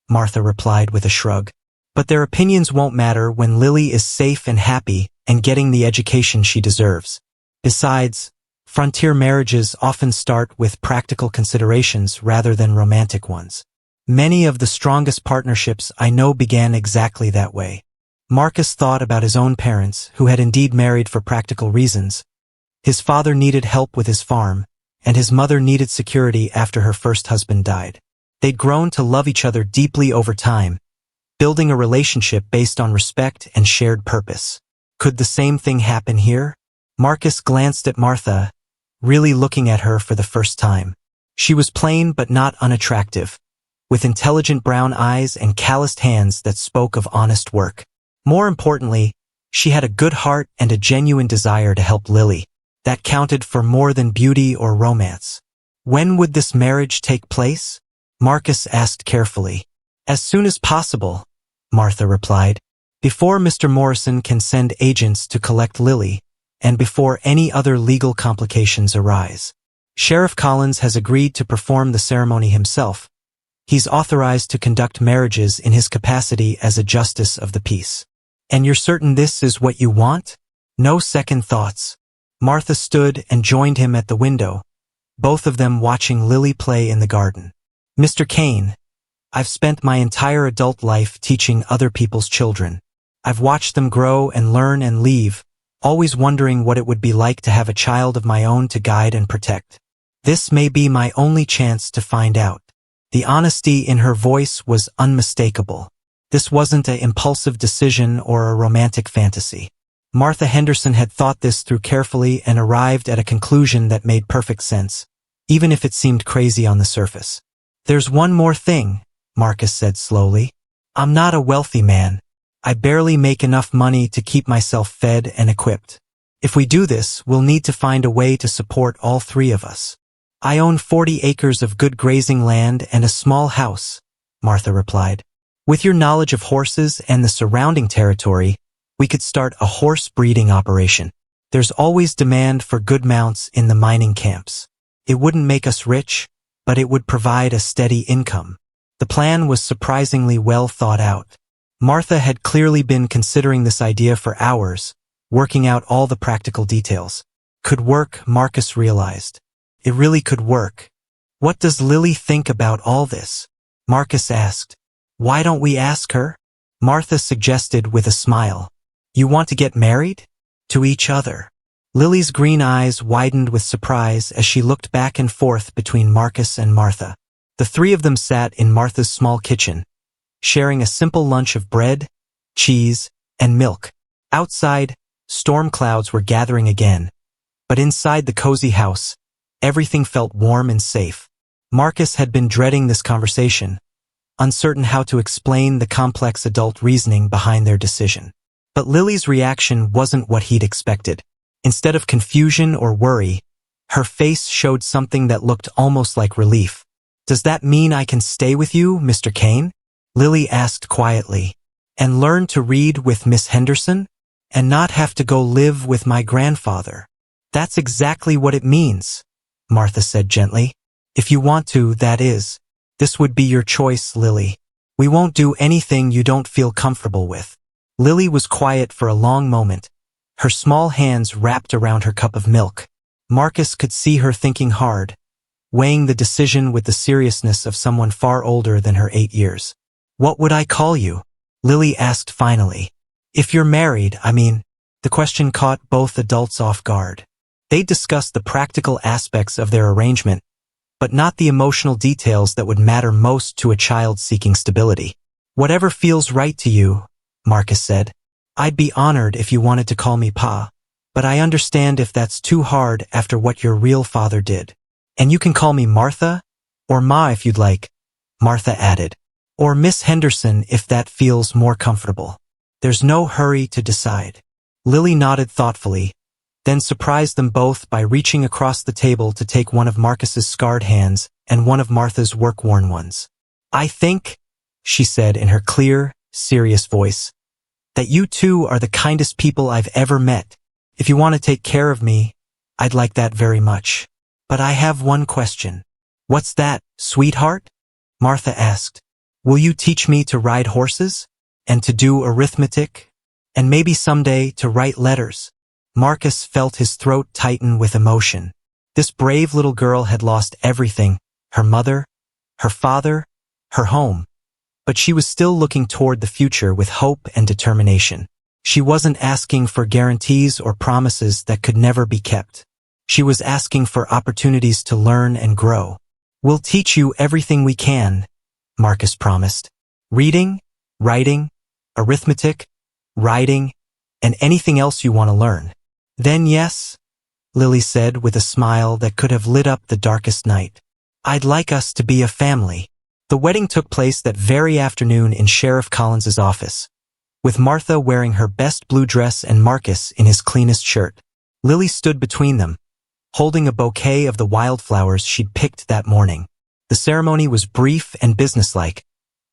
Martha replied with a shrug. But their opinions won't matter when Lily is safe and happy and getting the education she deserves. Besides, frontier marriages often start with practical considerations rather than romantic ones. Many of the strongest partnerships I know began exactly that way. Marcus thought about his own parents, who had indeed married for practical reasons. His father needed help with his farm, and his mother needed security after her first husband died. They'd grown to love each other deeply over time, building a relationship based on respect and shared purpose. Could the same thing happen here? Marcus glanced at Martha, really looking at her for the first time. She was plain but not unattractive, with intelligent brown eyes and calloused hands that spoke of honest work. More importantly, she had a good heart and a genuine desire to help Lily. That counted for more than beauty or romance. When would this marriage take place? Marcus asked carefully. As soon as possible, Martha replied. Before Mr. Morrison can send agents to collect Lily, and before any other legal complications arise. Sheriff Collins has agreed to perform the ceremony himself. He's authorized to conduct marriages in his capacity as a justice of the peace. And you're certain this is what you want? No second thoughts. Martha stood and joined him at the window, both of them watching Lily play in the garden. Mr. Kane, I've spent my entire adult life teaching other people's children. I've watched them grow and learn and leave, always wondering what it would be like to have a child of my own to guide and protect. This may be my only chance to find out. The honesty in her voice was unmistakable. This wasn't an impulsive decision or a romantic fantasy. Martha Henderson had thought this through carefully and arrived at a conclusion that made perfect sense, even if it seemed crazy on the surface. There's one more thing, Marcus said slowly. I'm not a wealthy man. I barely make enough money to keep myself fed and equipped. If we do this, we'll need to find a way to support all three of us. I own 40 acres of good grazing land and a small house, Martha replied. With your knowledge of horses and the surrounding territory, we could start a horse breeding operation. There's always demand for good mounts in the mining camps. It wouldn't make us rich, but it would provide a steady income. The plan was surprisingly well thought out. Martha had clearly been considering this idea for hours, working out all the practical details. Could work, Marcus realized. It really could work. What does Lily think about all this? Marcus asked. Why don't we ask her? Martha suggested with a smile. You want to get married? To each other. Lily's green eyes widened with surprise as she looked back and forth between Marcus and Martha. The three of them sat in Martha's small kitchen, sharing a simple lunch of bread, cheese, and milk. Outside, storm clouds were gathering again, but inside the cozy house, everything felt warm and safe. Marcus had been dreading this conversation, uncertain how to explain the complex adult reasoning behind their decision. But Lily's reaction wasn't what he'd expected. Instead of confusion or worry, her face showed something that looked almost like relief. Does that mean I can stay with you, Mr. Kane? Lily asked quietly. And learn to read with Miss Henderson? And not have to go live with my grandfather? That's exactly what it means, Martha said gently. If you want to, that is. This would be your choice, Lily. We won't do anything you don't feel comfortable with. Lily was quiet for a long moment, her small hands wrapped around her cup of milk. Marcus could see her thinking hard, weighing the decision with the seriousness of someone far older than her 8 years. What would I call you? Lily asked finally. If you're married, I mean. The question caught both adults off guard. They discussed the practical aspects of their arrangement, but not the emotional details that would matter most to a child seeking stability. Whatever feels right to you, Marcus said. I'd be honored if you wanted to call me Pa, but I understand if that's too hard after what your real father did. And you can call me Martha, or Ma if you'd like, Martha added. Or Miss Henderson if that feels more comfortable. There's no hurry to decide. Lily nodded thoughtfully, then surprised them both by reaching across the table to take one of Marcus's scarred hands and one of Martha's work-worn ones. "I think," she said in her clear, serious voice, "that you two are the kindest people I've ever met. If you want to take care of me, I'd like that very much. But I have one question." "What's that, sweetheart?" Martha asked. "Will you teach me to ride horses? And to do arithmetic? And maybe someday to write letters?" Marcus felt his throat tighten with emotion. This brave little girl had lost everything, her mother, her father, her home. But she was still looking toward the future with hope and determination. She wasn't asking for guarantees or promises that could never be kept. She was asking for opportunities to learn and grow. "We'll teach you everything we can," Marcus promised. "Reading, writing, arithmetic, riding, and anything else you want to learn." "Then yes," Lily said with a smile that could have lit up the darkest night. "I'd like us to be a family." The wedding took place that very afternoon in Sheriff Collins's office, with Martha wearing her best blue dress and Marcus in his cleanest shirt. Lily stood between them, holding a bouquet of the wildflowers she'd picked that morning. The ceremony was brief and businesslike,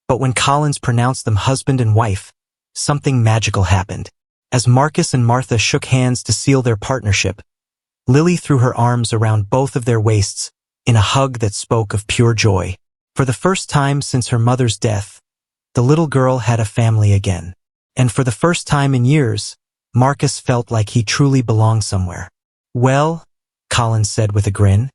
but when Collins pronounced them husband and wife, something magical happened. As Marcus and Martha shook hands to seal their partnership, Lily threw her arms around both of their waists in a hug that spoke of pure joy. For the first time since her mother's death, the little girl had a family again. And for the first time in years, Marcus felt like he truly belonged somewhere. "Well," Collins said with a grin,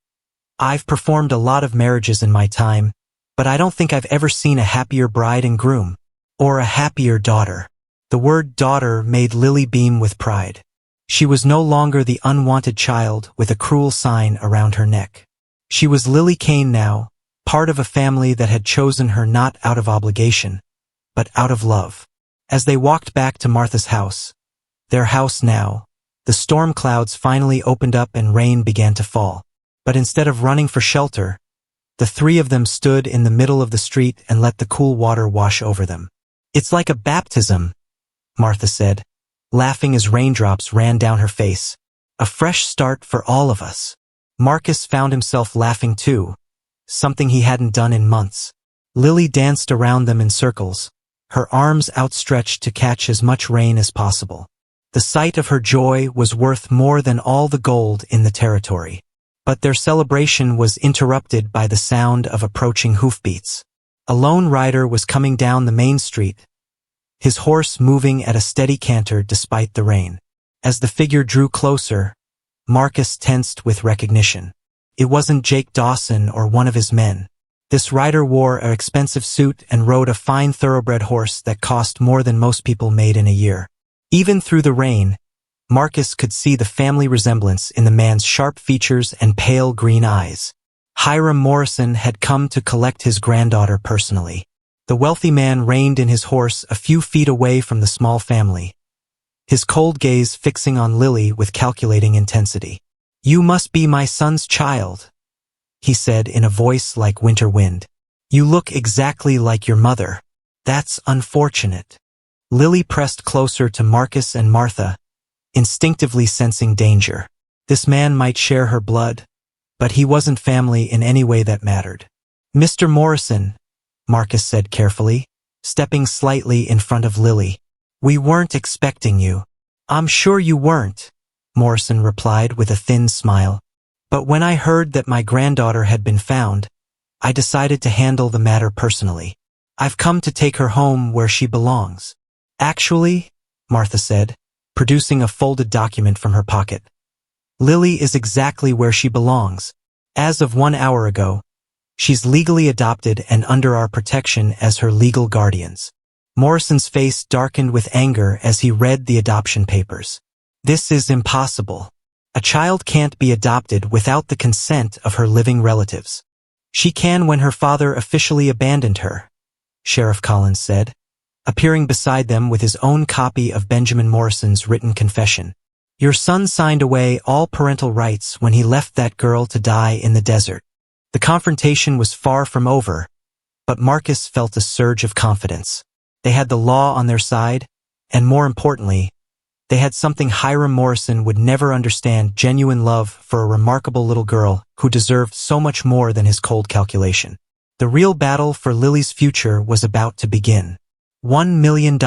"I've performed a lot of marriages in my time, but I don't think I've ever seen a happier bride and groom, or a happier daughter." The word daughter made Lily beam with pride. She was no longer the unwanted child with a cruel sign around her neck. She was Lily Kane now, part of a family that had chosen her not out of obligation, but out of love. As they walked back to Martha's house, their house now, the storm clouds finally opened up and rain began to fall. But instead of running for shelter, the three of them stood in the middle of the street and let the cool water wash over them. "It's like a baptism," Martha said, laughing as raindrops ran down her face. "A fresh start for all of us." Marcus found himself laughing too, something he hadn't done in months. Lily danced around them in circles, her arms outstretched to catch as much rain as possible. The sight of her joy was worth more than all the gold in the territory. But their celebration was interrupted by the sound of approaching hoofbeats. A lone rider was coming down the main street, his horse moving at a steady canter despite the rain. As the figure drew closer, Marcus tensed with recognition. It wasn't Jake Dawson or one of his men. This rider wore an expensive suit and rode a fine thoroughbred horse that cost more than most people made in a year. Even through the rain, Marcus could see the family resemblance in the man's sharp features and pale green eyes. Lily Morrison had come to collect his granddaughter personally. The wealthy man reined in his horse a few feet away from the small family, his cold gaze fixing on Lily with calculating intensity. "You must be my son's child," he said in a voice like winter wind. "You look exactly like your mother. That's unfortunate." Lily pressed closer to Marcus and Martha, instinctively sensing danger. This man might share her blood, but he wasn't family in any way that mattered. "Mr. Morrison," Marcus said carefully, stepping slightly in front of Lily. "We weren't expecting you." "I'm sure you weren't," Morrison replied with a thin smile. "But when I heard that my granddaughter had been found, I decided to handle the matter personally. I've come to take her home where she belongs." "Actually," Martha said, producing a folded document from her pocket, "Lily is exactly where she belongs. As of 1 hour ago, she's legally adopted and under our protection as her legal guardians." Morrison's face darkened with anger as he read the adoption papers. "This is impossible. A child can't be adopted without the consent of her living relatives." "She can when her father officially abandoned her," Sheriff Collins said, appearing beside them with his own copy of Benjamin Morrison's written confession. "Your son signed away all parental rights when he left that girl to die in the desert." The confrontation was far from over, but Marcus felt a surge of confidence. They had the law on their side, and more importantly, They had something Hiram Morrison would never understand: genuine love for a remarkable little girl who deserved so much more than his cold calculation. The real battle for Lily's future was about to begin. $1 million.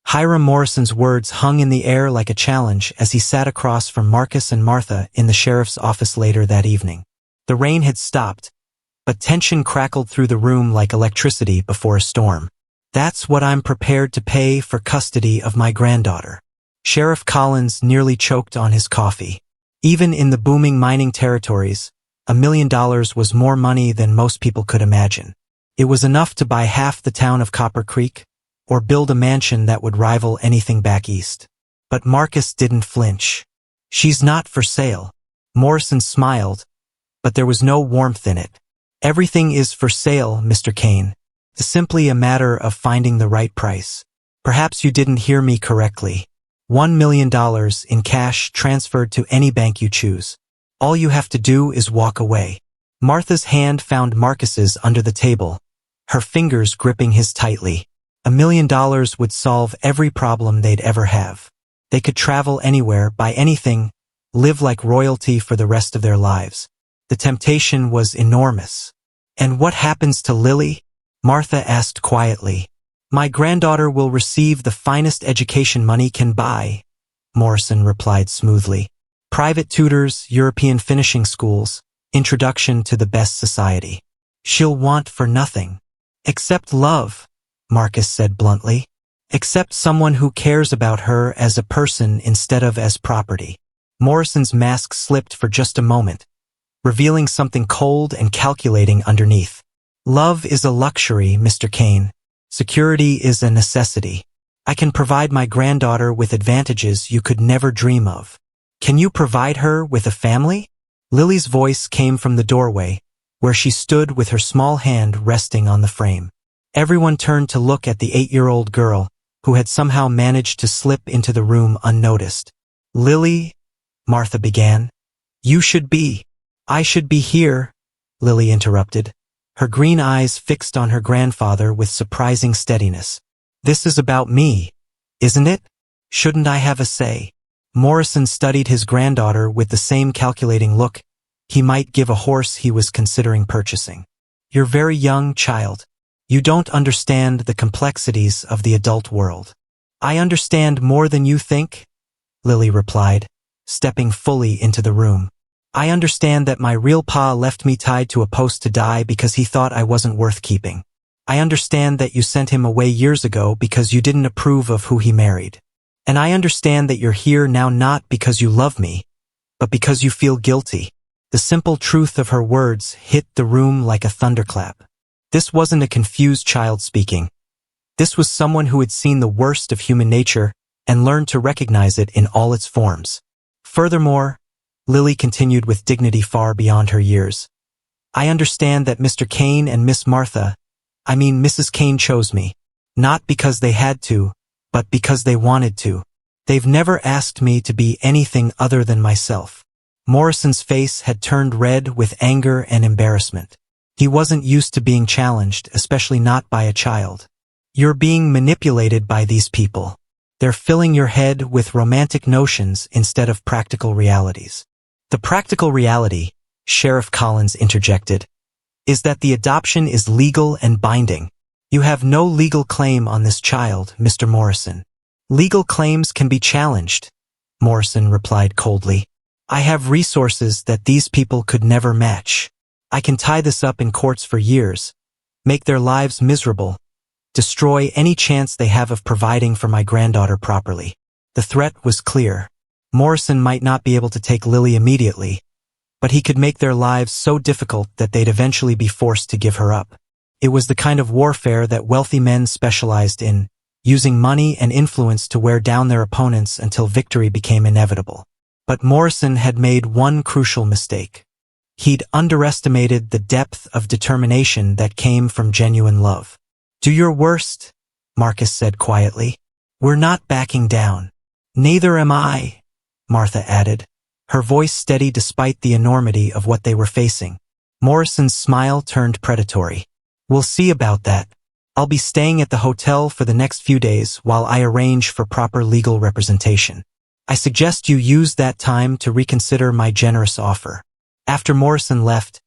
Hiram Morrison's words hung in the air like a challenge as he sat across from Marcus and Martha in the sheriff's office later that evening. The rain had stopped, but tension crackled through the room like electricity before a storm. "That's what I'm prepared to pay for custody of my granddaughter." Sheriff Collins nearly choked on his coffee. Even in the booming mining territories, $1 million was more money than most people could imagine. It was enough to buy half the town of Copper Creek, or build a mansion that would rival anything back east. But Marcus didn't flinch. "She's not for sale." Morrison smiled, but there was no warmth in it. "Everything is for sale, Mr. Kane. It's simply a matter of finding the right price." "Perhaps you didn't hear me correctly. $1 million in cash transferred to any bank you choose. All you have to do is walk away." Martha's hand found Marcus's under the table, her fingers gripping his tightly. $1 million would solve every problem they'd ever have. They could travel anywhere, buy anything, live like royalty for the rest of their lives. The temptation was enormous. "And what happens to Lily?" Martha asked quietly. "My granddaughter will receive the finest education money can buy," Morrison replied smoothly. "Private tutors, European finishing schools, introduction to the best society. She'll want for nothing. Except love," Marcus said bluntly. "Except someone who cares about her as a person instead of as property." Morrison's mask slipped for just a moment, revealing something cold and calculating underneath. "Love is a luxury, Mr. Kane. Security is a necessity. I can provide my granddaughter with advantages you could never dream of." "Can you provide her with a family?" Lily's voice came from the doorway, where she stood with her small hand resting on the frame. Everyone turned to look at the 8-year-old girl, who had somehow managed to slip into the room unnoticed. "Lily," Martha began. I should be here," Lily interrupted, her green eyes fixed on her grandfather with surprising steadiness. "This is about me, isn't it? Shouldn't I have a say?" Morrison studied his granddaughter with the same calculating look he might give a horse he was considering purchasing. "You're very young, child. You don't understand the complexities of the adult world." "I understand more than you think," Lily replied, stepping fully into the room. "I understand that my real pa left me tied to a post to die because he thought I wasn't worth keeping. I understand that you sent him away years ago because you didn't approve of who he married. And I understand that you're here now not because you love me, but because you feel guilty." The simple truth of her words hit the room like a thunderclap. This wasn't a confused child speaking. This was someone who had seen the worst of human nature and learned to recognize it in all its forms. Furthermore, Lily continued with dignity far beyond her years, "I understand that Mr. Kane and Mrs. Kane chose me, not because they had to, but because they wanted to. They've never asked me to be anything other than myself." Morrison's face had turned red with anger and embarrassment. He wasn't used to being challenged, especially not by a child. "You're being manipulated by these people. They're filling your head with romantic notions instead of practical realities." "The practical reality," Sheriff Collins interjected, "is that the adoption is legal and binding. You have no legal claim on this child, Mr. Morrison." "Legal claims can be challenged," Morrison replied coldly. "I have resources that these people could never match. I can tie this up in courts for years, make their lives miserable, destroy any chance they have of providing for my granddaughter properly." The threat was clear. Morrison might not be able to take Lily immediately, but he could make their lives so difficult that they'd eventually be forced to give her up. It was the kind of warfare that wealthy men specialized in, using money and influence to wear down their opponents until victory became inevitable. But Morrison had made one crucial mistake. He'd underestimated the depth of determination that came from genuine love. "Do your worst," Marcus said quietly. "We're not backing down." "Neither am I," Martha added, her voice steady despite the enormity of what they were facing. Morrison's smile turned predatory. "We'll see about that. I'll be staying at the hotel for the next few days while I arrange for proper legal representation. I suggest you use that time to reconsider my generous offer." After Morrison left,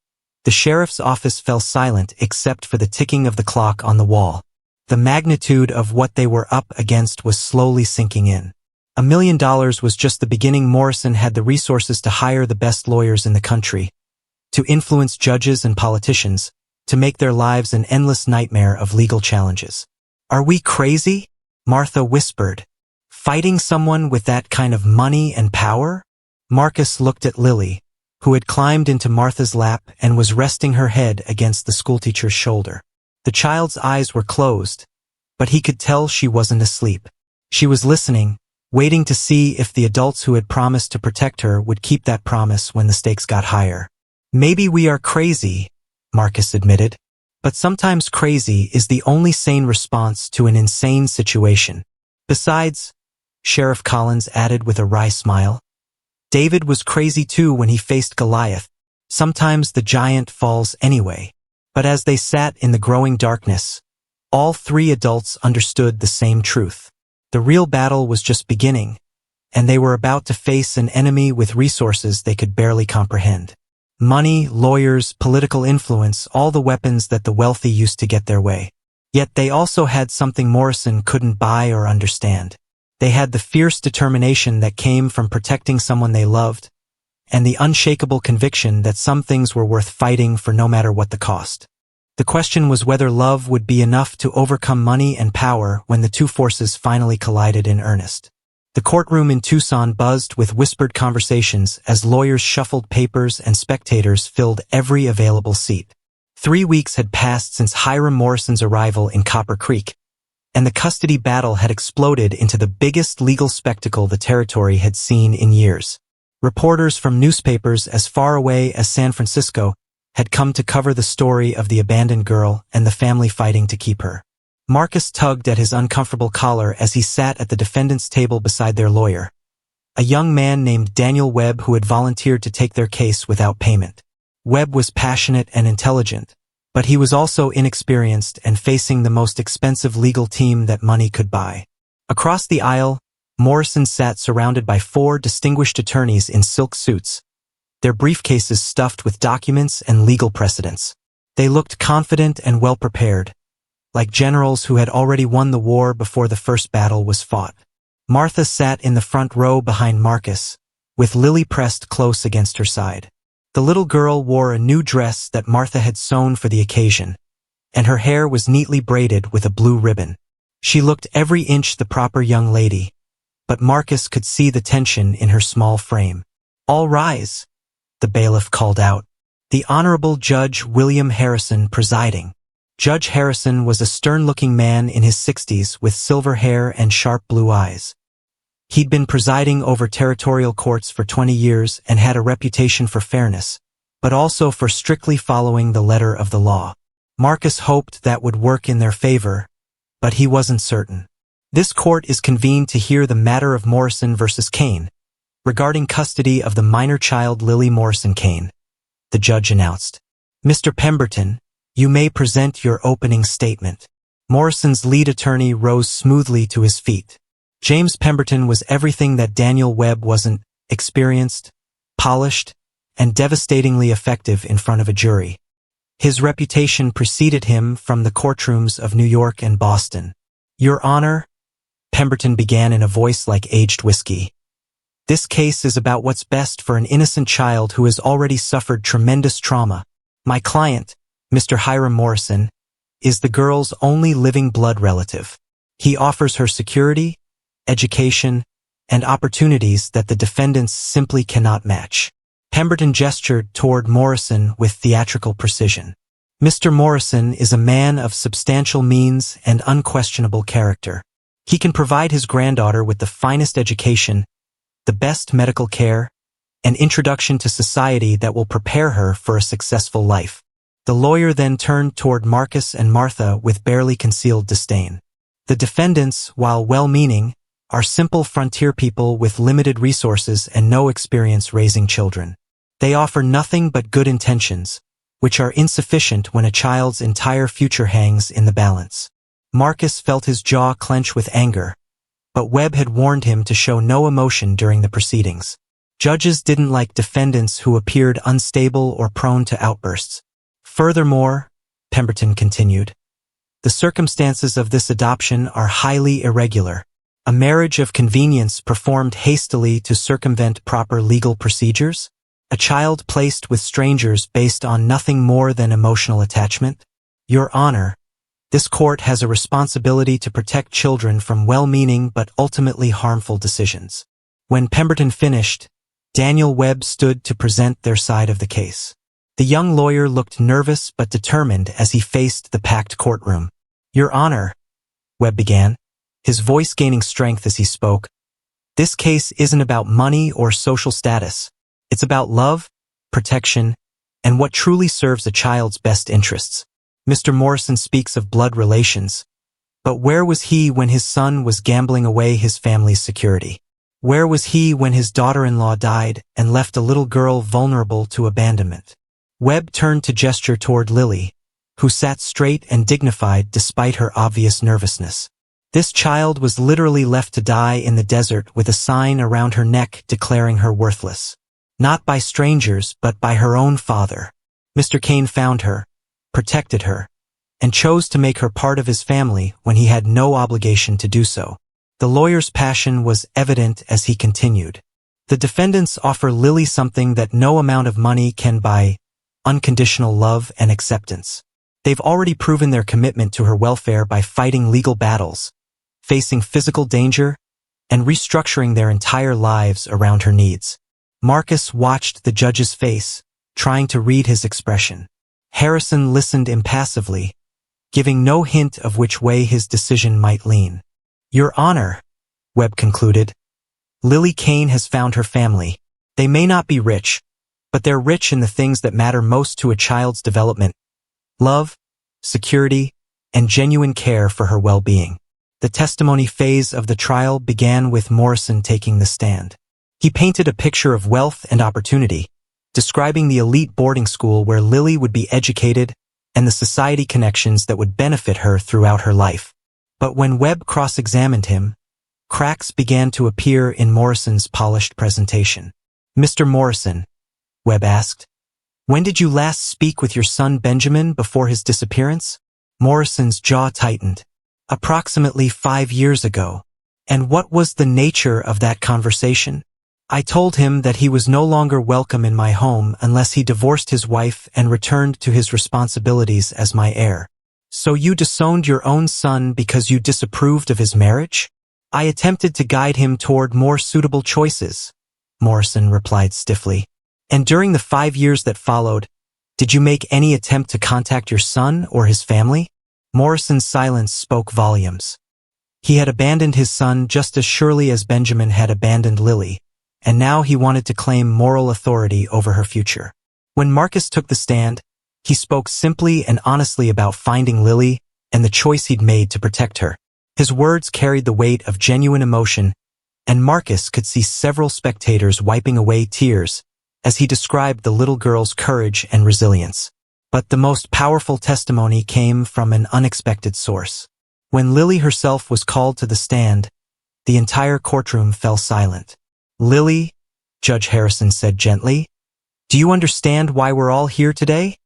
the sheriff's office fell silent except for the ticking of the clock on the wall. The magnitude of what they were up against was slowly sinking in. $1 million was just the beginning. Morrison had the resources to hire the best lawyers in the country, to influence judges and politicians, to make their lives an endless nightmare of legal challenges. "Are we crazy?" Martha whispered. "Fighting someone with that kind of money and power?" Marcus looked at Lily, who had climbed into Martha's lap and was resting her head against the schoolteacher's shoulder. The child's eyes were closed, but he could tell she wasn't asleep. She was listening, waiting to see if the adults who had promised to protect her would keep that promise when the stakes got higher. "Maybe we are crazy," Marcus admitted, "but sometimes crazy is the only sane response to an insane situation. Besides," Sheriff Collins added with a wry smile, "David was crazy too when he faced Goliath. Sometimes the giant falls anyway." But as they sat in the growing darkness, all three adults understood the same truth. The real battle was just beginning, and they were about to face an enemy with resources they could barely comprehend. Money, lawyers, political influence, all the weapons that the wealthy used to get their way. Yet they also had something Morrison couldn't buy or understand. They had the fierce determination that came from protecting someone they loved, and the unshakable conviction that some things were worth fighting for no matter what the cost. The question was whether love would be enough to overcome money and power when the two forces finally collided in earnest. The courtroom in Tucson buzzed with whispered conversations as lawyers shuffled papers and spectators filled every available seat. 3 weeks had passed since Hiram Morrison's arrival in Copper Creek, and the custody battle had exploded into the biggest legal spectacle the territory had seen in years. Reporters from newspapers as far away as San Francisco had come to cover the story of the abandoned girl and the family fighting to keep her. Marcus tugged at his uncomfortable collar as he sat at the defendant's table beside their lawyer, a young man named Daniel Webb who had volunteered to take their case without payment. Webb was passionate and intelligent, but he was also inexperienced and facing the most expensive legal team that money could buy. Across the aisle, Morrison sat surrounded by 4 distinguished attorneys in silk suits, their briefcases stuffed with documents and legal precedents. They looked confident and well-prepared, like generals who had already won the war before the first battle was fought. Martha sat in the front row behind Marcus, with Lily pressed close against her side. The little girl wore a new dress that Martha had sewn for the occasion, and her hair was neatly braided with a blue ribbon. She looked every inch the proper young lady, but Marcus could see the tension in her small frame. "All rise," the bailiff called out. The Honorable Judge William Harrison presiding. Judge Harrison was a stern-looking man in his 60s with silver hair and sharp blue eyes. He'd been presiding over territorial courts for 20 years and had a reputation for fairness, but also for strictly following the letter of the law. Marcus hoped that would work in their favor, but he wasn't certain. "This court is convened to hear the matter of Morrison versus Kane, regarding custody of the minor child Lily Morrison Kane," the judge announced. "Mr. Pemberton, you may present your opening statement." Morrison's lead attorney rose smoothly to his feet. James Pemberton was everything that Daniel Webb wasn't: experienced, polished, and devastatingly effective in front of a jury. His reputation preceded him from the courtrooms of New York and Boston. "Your Honor," Pemberton began in a voice like aged whiskey, "this case is about what's best for an innocent child who has already suffered tremendous trauma. My client, Mr. Hiram Morrison, is the girl's only living blood relative. He offers her security, education, and opportunities that the defendants simply cannot match." Pemberton gestured toward Morrison with theatrical precision. "Mr. Morrison is a man of substantial means and unquestionable character. He can provide his granddaughter with the finest education, the best medical care, and introduction to society that will prepare her for a successful life." The lawyer then turned toward Marcus and Martha with barely concealed disdain. "The defendants, while well-meaning, are simple frontier people with limited resources and no experience raising children. They offer nothing but good intentions, which are insufficient when a child's entire future hangs in the balance. Marcus felt his jaw clench with anger, but Webb had warned him to show no emotion during the proceedings. Judges didn't like defendants who appeared unstable or prone to outbursts. Furthermore, Pemberton continued, the circumstances of this adoption are highly irregular. A marriage of convenience performed hastily to circumvent proper legal procedures? A child placed with strangers based on nothing more than emotional attachment? Your Honor, this court has a responsibility to protect children from well-meaning but ultimately harmful decisions. When Pemberton finished, Daniel Webb stood to present their side of the case. The young lawyer looked nervous but determined as he faced the packed courtroom. Your Honor, Webb began, his voice gaining strength as he spoke, this case isn't about money or social status. It's about love, protection, and what truly serves a child's best interests. Mr. Morrison speaks of blood relations, but where was he when his son was gambling away his family's security? Where was he when his daughter-in-law died and left a little girl vulnerable to abandonment? Webb turned to gesture toward Lily, who sat straight and dignified despite her obvious nervousness. This child was literally left to die in the desert with a sign around her neck declaring her worthless. Not by strangers, but by her own father. Mr. Kane found her, protected her, and chose to make her part of his family when he had no obligation to do so. The lawyer's passion was evident as he continued. The defendants offer Lily something that no amount of money can buy: unconditional love and acceptance. They've already proven their commitment to her welfare by fighting legal battles, facing physical danger, and restructuring their entire lives around her needs. Marcus watched the judge's face, trying to read his expression. Harrison listened impassively, giving no hint of which way his decision might lean. Your Honor, Webb concluded, Lily Kane has found her family. They may not be rich, but they're rich in the things that matter most to a child's development: love, security, and genuine care for her well-being. The testimony phase of the trial began with Morrison taking the stand. He painted a picture of wealth and opportunity, describing the elite boarding school where Lily would be educated and the society connections that would benefit her throughout her life. But when Webb cross-examined him, cracks began to appear in Morrison's polished presentation. Mr. Morrison, Webb asked, when did you last speak with your son Benjamin before his disappearance? Morrison's jaw tightened. Approximately 5 years ago. And what was the nature of that conversation? I told him that he was no longer welcome in my home unless he divorced his wife and returned to his responsibilities as my heir. So you disowned your own son because you disapproved of his marriage? I attempted to guide him toward more suitable choices, Morrison replied stiffly. And during the 5 years that followed, did you make any attempt to contact your son or his family? Morrison's silence spoke volumes. He had abandoned his son just as surely as Benjamin had abandoned Lily, and now he wanted to claim moral authority over her future. When Marcus took the stand, he spoke simply and honestly about finding Lily and the choice he'd made to protect her. His words carried the weight of genuine emotion, and Marcus could see several spectators wiping away tears as he described the little girl's courage and resilience. But the most powerful testimony came from an unexpected source. When Lily herself was called to the stand, the entire courtroom fell silent. Lily, Judge Harrison said gently, do you understand why we're all here today?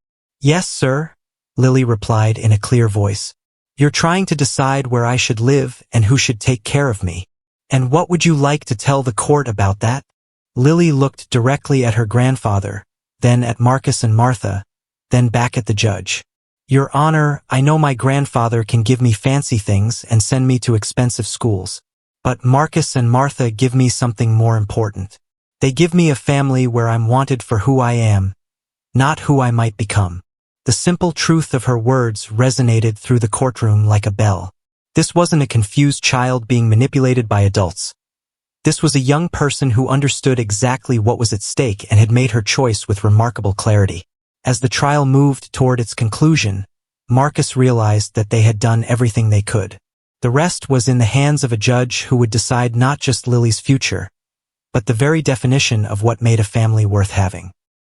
Yes, sir, Lily replied in a clear voice. You're trying to decide where I should live and who should take care of me. And what would you like to tell the court about that? Lily looked directly at her grandfather, then at Marcus and Martha, then back at the judge. Your Honor, I know my grandfather can give me fancy things and send me to expensive schools. But Marcus and Martha give me something more important. They give me a family where I'm wanted for who I am, not who I might become. The simple truth of her words resonated through the courtroom like a bell. This wasn't a confused child being manipulated by adults. This was a young person who understood exactly what was at stake and had made her choice with remarkable clarity. As the trial moved toward its conclusion, Marcus realized that they had done everything they could. The rest was in the hands of a judge who would decide not just Lily's future, but the very definition of what made a family worth having.